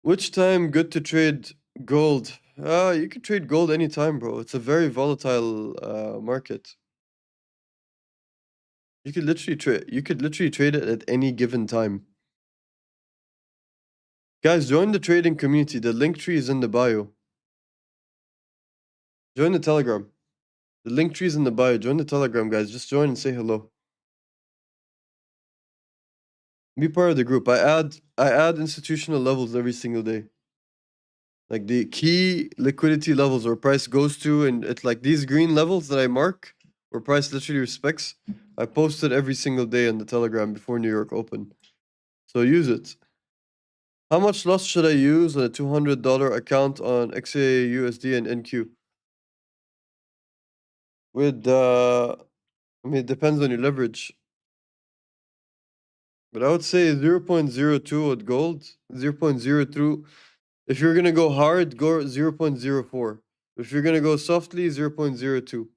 Which time good to trade gold? You could trade gold anytime, bro. It's a very volatile market. You could literally trade it at any given time. Guys, join the trading community. The link tree is in the bio. Join the Telegram. The link tree is in the bio. Join the Telegram, guys. Just join and say hello. Be part of the group. I add institutional levels every single day. Like the key liquidity levels where price goes to, and it's like these green levels that I mark where price literally respects. I post it every single day on the Telegram before New York open. So use it. How much loss should I use on a $200 account on XAUSD and NQ? With I mean, it depends on your leverage. But I would say 0.02 with gold, 0.02. If you're gonna go hard, go 0.04. If you're gonna go softly, 0.02.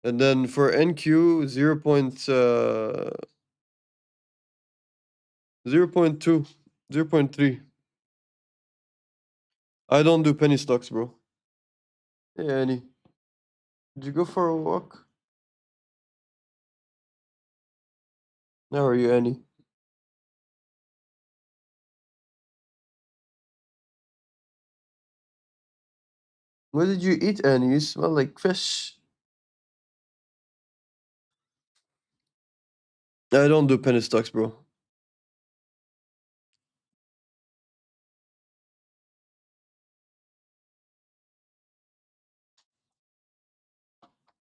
And then for NQ, 0.2, 0.3. I don't do penny stocks, bro. Hey, Annie. Did you go for a walk? How are you, Annie? What did you eat, Annie? You smell like fish. I don't do penny stocks, bro.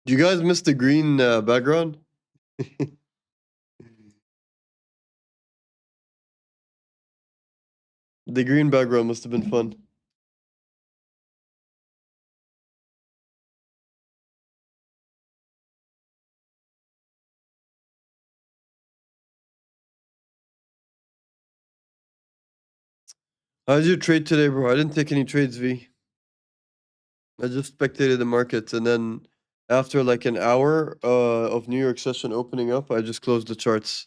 Do you guys miss the green background? The green background must have been fun. How did you trade today, bro? I didn't take any trades, V. I just spectated the market, and then after like an hour of New York session opening up, I just closed the charts.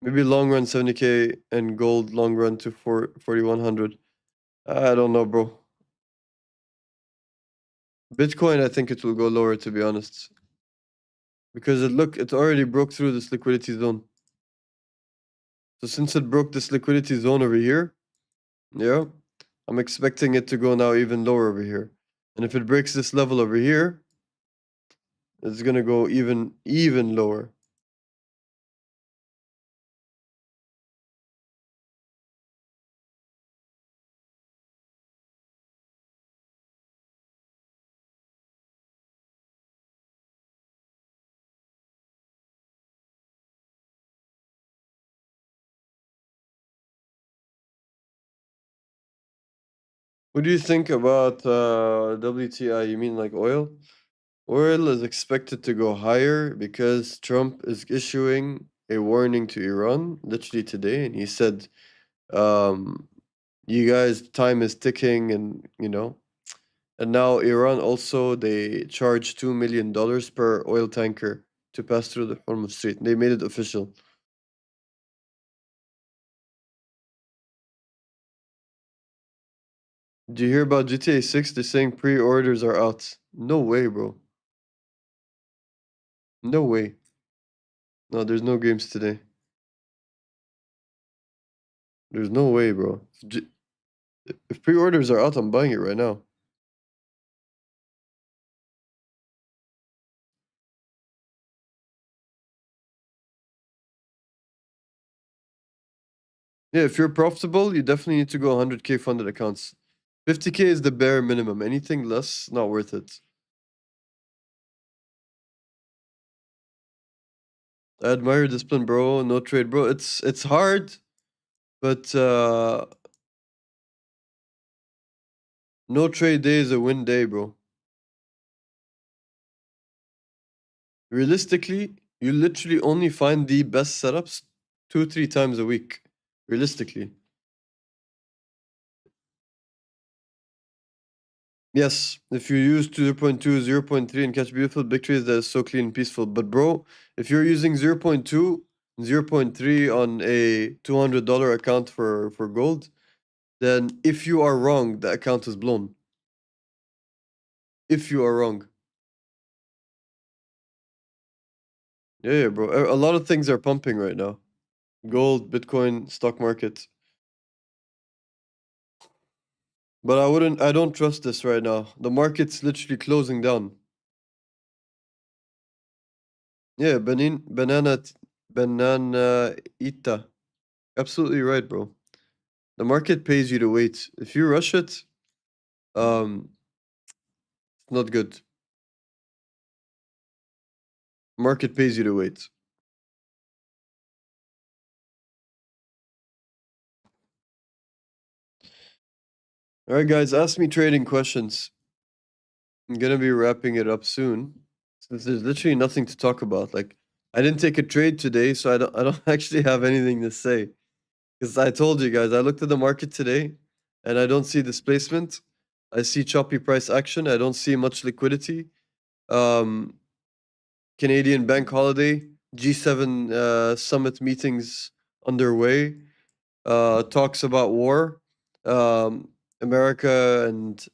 Maybe long run 70K and gold long run to 4,100. I don't know, bro. Bitcoin, I think it will go lower, to be honest. Because it already broke through this liquidity zone. So since it broke this liquidity zone over here, yeah, I'm expecting it to go now even lower over here. And if it breaks this level over here, it's gonna go even lower. What do you think about WTI? You mean like oil? Oil is expected to go higher because Trump is issuing a warning to Iran literally today, and he said, "You guys, time is ticking," and and now Iran also they charge $2 million per oil tanker to pass through the Hormuz Strait. They made it official. Did you hear about GTA 6? They're saying pre-orders are out. No way, bro. No way. No, there's no games today. There's no way, bro. If pre-orders are out, I'm buying it right now. Yeah, if you're profitable, you definitely need to go 100K funded accounts. 50K is the bare minimum. Anything less, not worth it. I admire your discipline, bro. No trade, bro. It's hard, but no trade day is a win day, bro. Realistically, you literally only find the best setups 2, 3 times a week. Realistically. Yes, if you use 0.2, 0.3 and catch beautiful big trees, that is so clean and peaceful. But bro, if you're using 0.2, 0.3 on a $200 account for gold, then if you are wrong, the account is blown. If you are wrong. Yeah, bro. A lot of things are pumping right now. Gold, Bitcoin, stock market. But I don't trust this right now. The market's literally closing down. Yeah, banana ita. Absolutely right, bro. The market pays you to wait. If you rush it, it's not good. Market pays you to wait. All right, guys, ask me trading questions. I'm gonna be wrapping it up soon, since there's literally nothing to talk about. Like, I didn't take a trade today, so I don't actually have anything to say. Because I told you guys, I looked at the market today, and I don't see displacement. I see choppy price action. I don't see much liquidity. Um, Canadian bank holiday, G7 summit meetings underway. Talks about war. Um, America and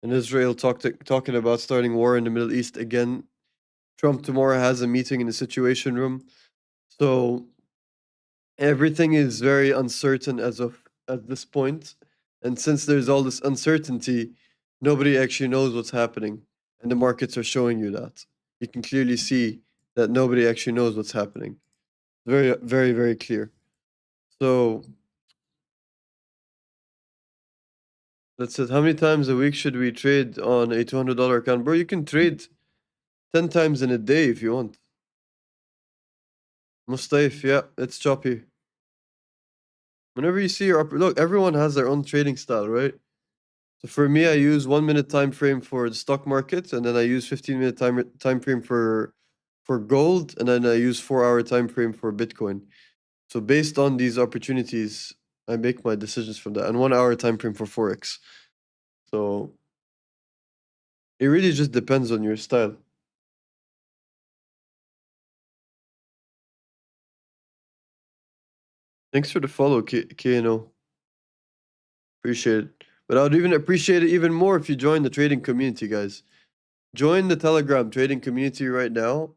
Israel talking about starting war in the Middle East again. Trump tomorrow has a meeting in the Situation Room. So everything is very uncertain as of at this point. And since there's all this uncertainty, nobody actually knows what's happening. And the markets are showing you that. You can clearly see that nobody actually knows what's happening. Very, very, very clear. So that's it. How many times a week should we trade on a $200 account? Bro, you can trade 10 times in a day if you want. Mustaif, yeah, it's choppy. Whenever you see your upper, look, everyone has their own trading style, right? So for me, I use 1 minute time frame for the stock market, and then I use 15-minute time frame for gold, and then I use 4 hour time frame for Bitcoin. So based on these opportunities, I make my decisions from that, and 1 hour time frame for Forex. So it really just depends on your style. Thanks for the follow, KNO. Appreciate it. But I would even appreciate it even more if you join the trading community, guys. Join the Telegram trading community right now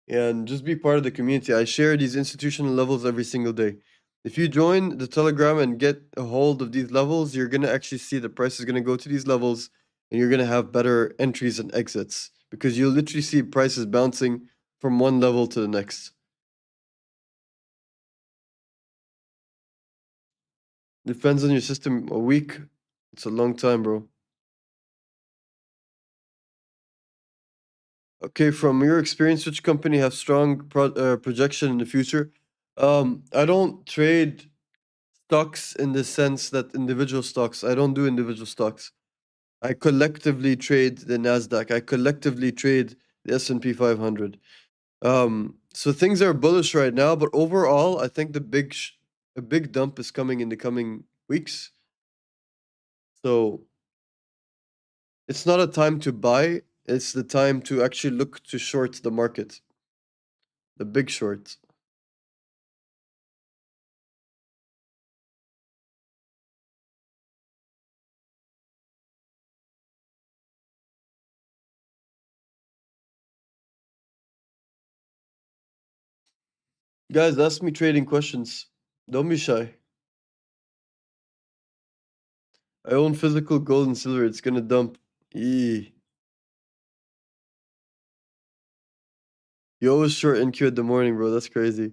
and just be part of the community. I share these institutional levels every single day. If you join the Telegram and get a hold of these levels, you're gonna actually see the price is gonna go to these levels and you're gonna have better entries and exits because you'll literally see prices bouncing from one level to the next. Depends on your system. A week, it's a long time, bro. Okay, from your experience, which company have strong projection in the future? I don't trade stocks in the sense that individual stocks. I don't do individual stocks. I collectively trade the Nasdaq. I collectively trade the S&P 500. So things are bullish right now, but overall, I think a big dump is coming in the coming weeks. So it's not a time to buy. It's the time to actually look to short the market, the big short. Guys, ask me trading questions. Don't be shy. I own physical gold and silver. It's gonna dump. Eee. You always short NQ at the morning, bro. That's crazy.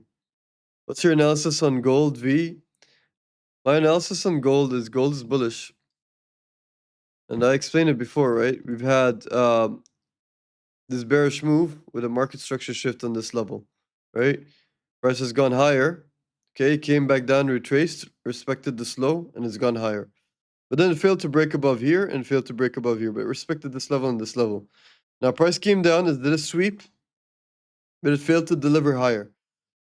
What's your analysis on gold, V? My analysis on gold is bullish. And I explained it before, right? We've had this bearish move with a market structure shift on this level, right? Price has gone higher. Okay, came back down, retraced, respected the slow, and it's gone higher. But then it failed to break above here and failed to break above here, but respected this level and this level. Now price came down, it did a sweep, but it failed to deliver higher.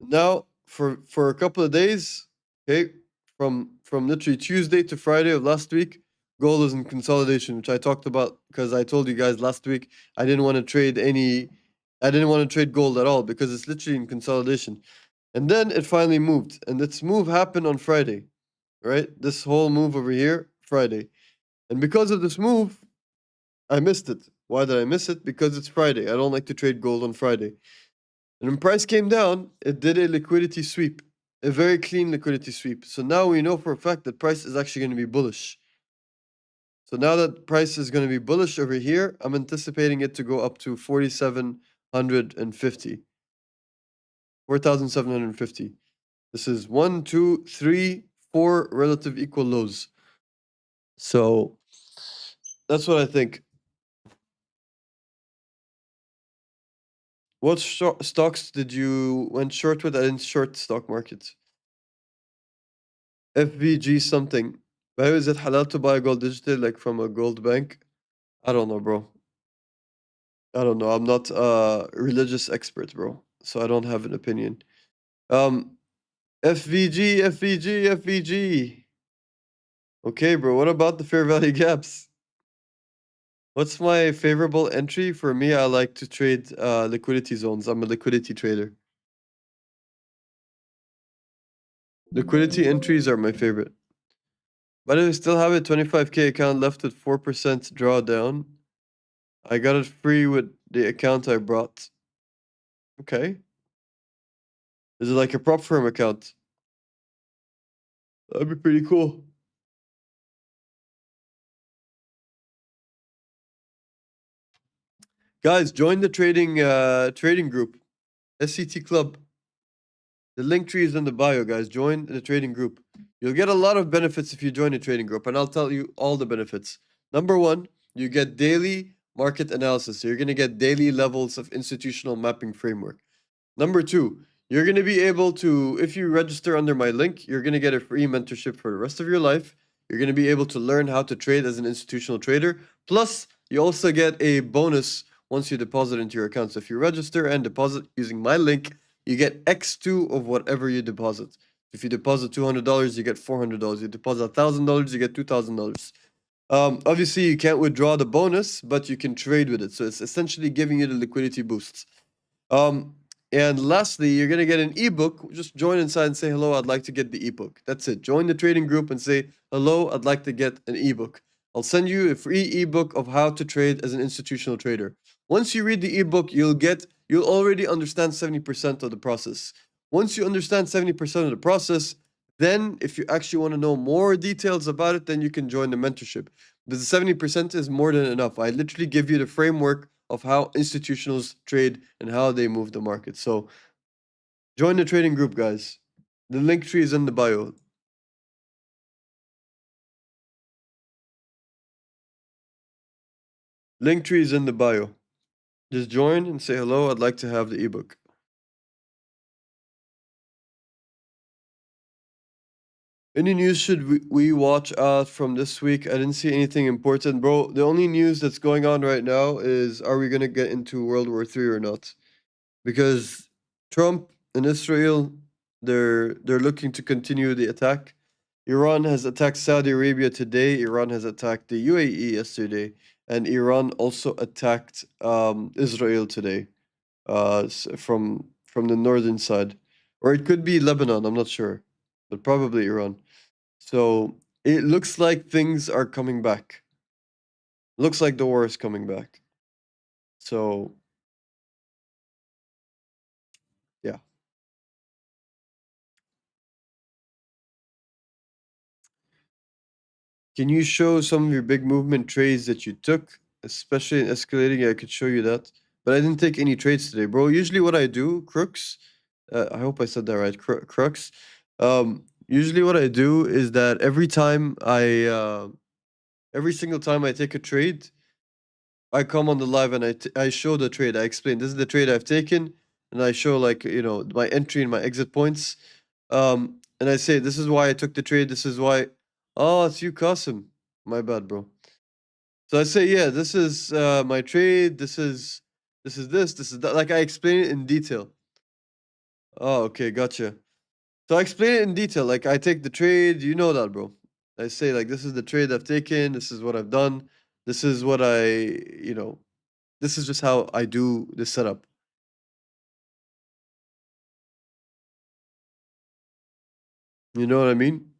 Now for a couple of days, okay, from literally Tuesday to Friday of last week, gold is in consolidation, which I talked about because I told you guys last week I didn't want to trade gold at all because it's literally in consolidation. And then it finally moved, and this move happened on Friday, right? This whole move over here, Friday. And because of this move, I missed it. Why did I miss it? Because it's Friday. I don't like to trade gold on Friday. And when price came down, it did a liquidity sweep, a very clean liquidity sweep. So now we know for a fact that price is actually going to be bullish. So now that price is going to be bullish over here, I'm anticipating it to go up to 4,750. 4,750. This is 1, 2, 3, 4 relative equal lows. So that's what I think. What stocks did you went short with? I didn't short stock markets. FVG something. By the way, is it halal to buy gold digital like from a gold bank? I don't know, bro. I don't know. I'm not a religious expert, bro. So I don't have an opinion. FVG, FVG, FVG. Okay, bro. What about the fair value gaps? What's my favorable entry? For me, I like to trade liquidity zones. I'm a liquidity trader. Liquidity entries are my favorite. But I still have a 25K account left with 4% drawdown. I got it free with the account I brought. Okay. Is it like a prop firm account? That'd be pretty cool. Guys, join the trading group. SCT Club. The link tree is in the bio, guys. Join the trading group. You'll get a lot of benefits if you join the trading group, and I'll tell you all the benefits. Number one, you get daily market analysis. So you're going to get daily levels of institutional mapping framework. Number two, you're going to be able to, if you register under my link, you're going to get a free mentorship for the rest of your life. You're going to be able to learn how to trade as an institutional trader. Plus, you also get a bonus once you deposit into your account. So if you register and deposit using my link, you get X2 of whatever you deposit. If you deposit $200, you get $400. You deposit $1,000, you get $2,000. Obviously, you can't withdraw the bonus, but you can trade with it. So it's essentially giving you the liquidity boosts. And lastly, you're gonna get an ebook. Just join inside and say hello. I'd like to get the ebook. That's it. Join the trading group and say hello. I'd like to get an ebook. I'll send you a free ebook of how to trade as an institutional trader. Once you read the ebook, you'll already understand 70% of the process. Once you understand 70% of the process, then if you actually want to know more details about it, then you can join the mentorship. The 70% is more than enough. I literally give you the framework of how institutionals trade and how they move the market. So join the trading group, guys. The link tree is in the bio. Link tree is in the bio. Just join and say hello. I'd like to have the ebook. Any news should we watch out from this week? I didn't see anything important, bro. The only news that's going on right now is are we gonna get into World War III or not? Because Trump and Israel, they're looking to continue the attack. Iran has attacked Saudi Arabia today. Iran has attacked the UAE yesterday, and Iran also attacked Israel today, from the northern side, or it could be Lebanon. I'm not sure, but probably Iran. So it looks like things are coming back. Looks like the war is coming back. So yeah. Can you show some of your big movement trades that you took, especially in escalating? Yeah, I could show you that. But I didn't take any trades today, bro. Usually what I do, crooks, I hope I said that right, crooks. Usually what I do is that every single time I take a trade, I come on the live and I show the trade. I explain this is the trade I've taken, and I show like my entry and my exit points. And I say this is why I took the trade. This is why. Oh, it's you, Qasim. My bad, bro. So I say, yeah, this is my trade. This is that. Like I explain it in detail. Oh, okay, gotcha. So I explain it in detail. Like I take the trade. You know that, bro. I say like this is the trade I've taken. This is what I've done. This is what you know. This is just how I do the setup. You know what I mean?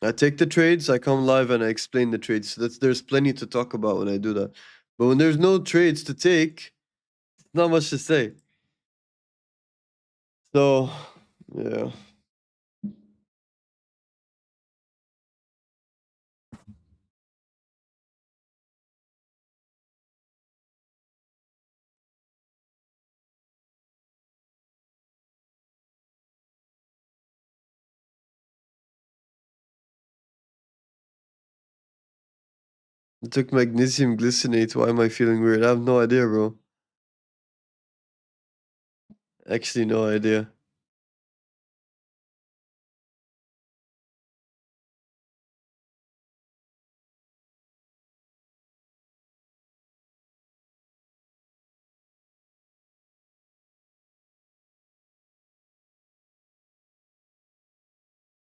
I take the trades, I come live and I explain the trades. So there's plenty to talk about when I do that. But when there's no trades to take, not much to say. So, yeah. I took magnesium glycinate. Why am I feeling weird? I have no idea, bro. Actually, no idea.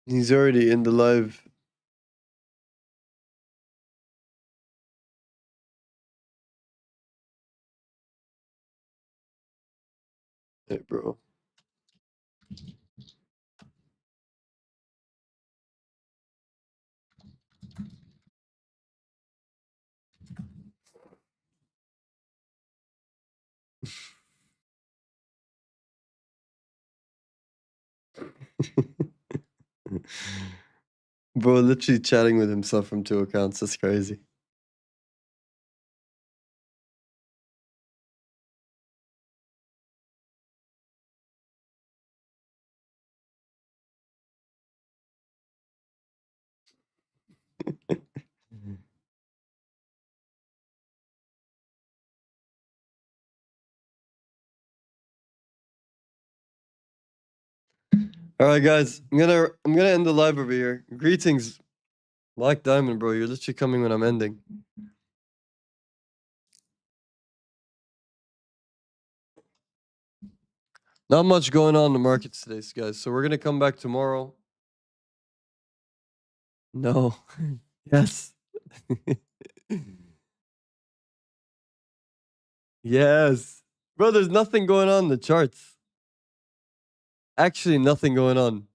He's already in the live. Hey, bro. Bro, literally chatting with himself from 2 accounts. That's crazy. All right, guys. I'm gonna end the live over here. Greetings, Black Diamond, bro. You're literally coming when I'm ending. Not much going on in the markets today, guys. So we're gonna come back tomorrow. No. Yes. Yes. Bro, there's nothing going on in the charts. Actually, nothing going on.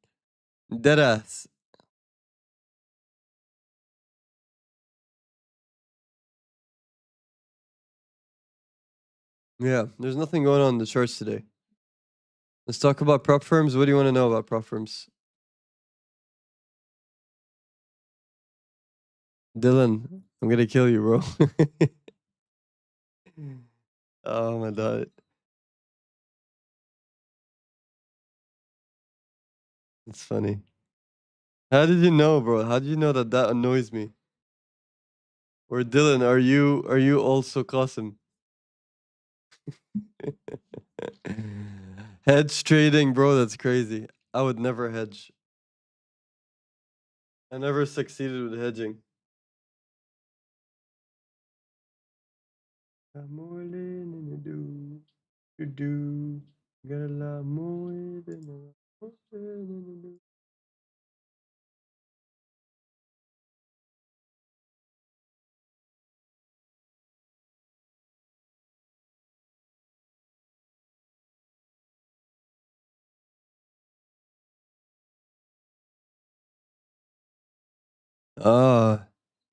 Deadass. Yeah, there's nothing going on in the charts today. Let's talk about prop firms. What do you want to know about prop firms? Dylan, I'm gonna kill you, bro. Oh my god. It's funny. How did you know, bro? How did you know that that annoys me? Or Dylan, are you also Qasim? Hedge trading, bro, that's crazy. I would never hedge. I never succeeded with hedging. Got more than you do. You do. Got a lot more than you do. Ah,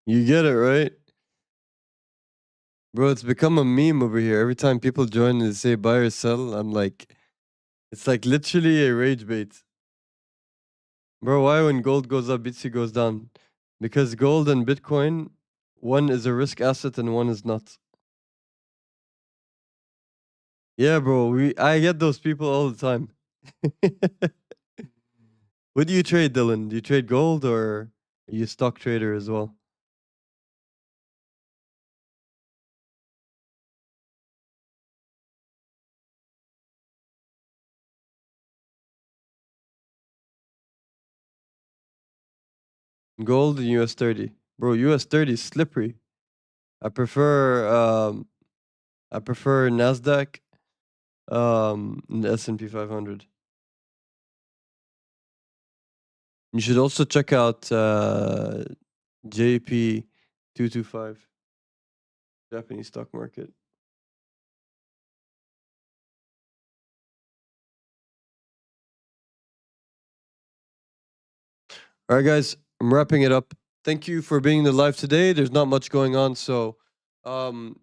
you get it, right? Bro, it's become a meme over here. Every time people join and say buy or sell, I'm like, It's like literally a rage bait. Bro, why when gold goes up, BTC goes down? Because gold and Bitcoin, one is a risk asset and one is not. Yeah, bro, I get those people all the time. What do you trade, Dylan? Do you trade gold or are you a stock trader as well? Gold and US 30. Bro, US 30 is slippery. I prefer Nasdaq and the S&P 500. You should also check out JP 225, Japanese stock market. All right, guys, I'm wrapping it up. Thank you for being in the live today. There's not much going on, so come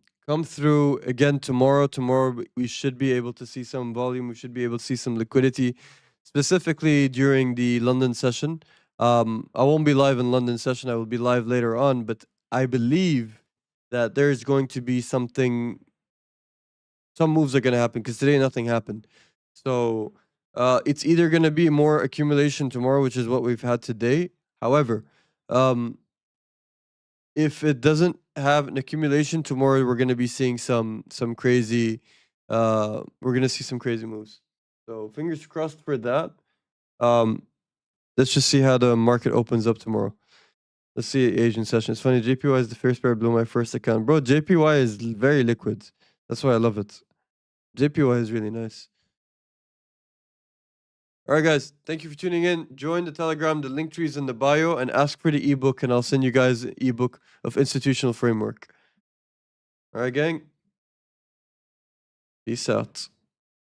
through again tomorrow. Tomorrow we should be able to see some volume. We should be able to see some liquidity, specifically during the London session. I won't be live in London session. I will be live later on, but I believe that there is going to be some moves are going to happen because today nothing happened. So it's either going to be more accumulation tomorrow, which is what we've had today. However, if it doesn't have an accumulation tomorrow, we're going to be seeing some crazy. We're going to see some crazy moves. So fingers crossed for that. Let's just see how the market opens up tomorrow. Let's see Asian session. It's funny. JPY is the first pair blew my first account, bro. JPY is very liquid. That's why I love it. JPY is really nice. All right, guys. Thank you for tuning in. Join the Telegram. The link tree is in the bio, and ask for the ebook, and I'll send you guys an ebook of Institutional Framework. All right, gang. Peace out.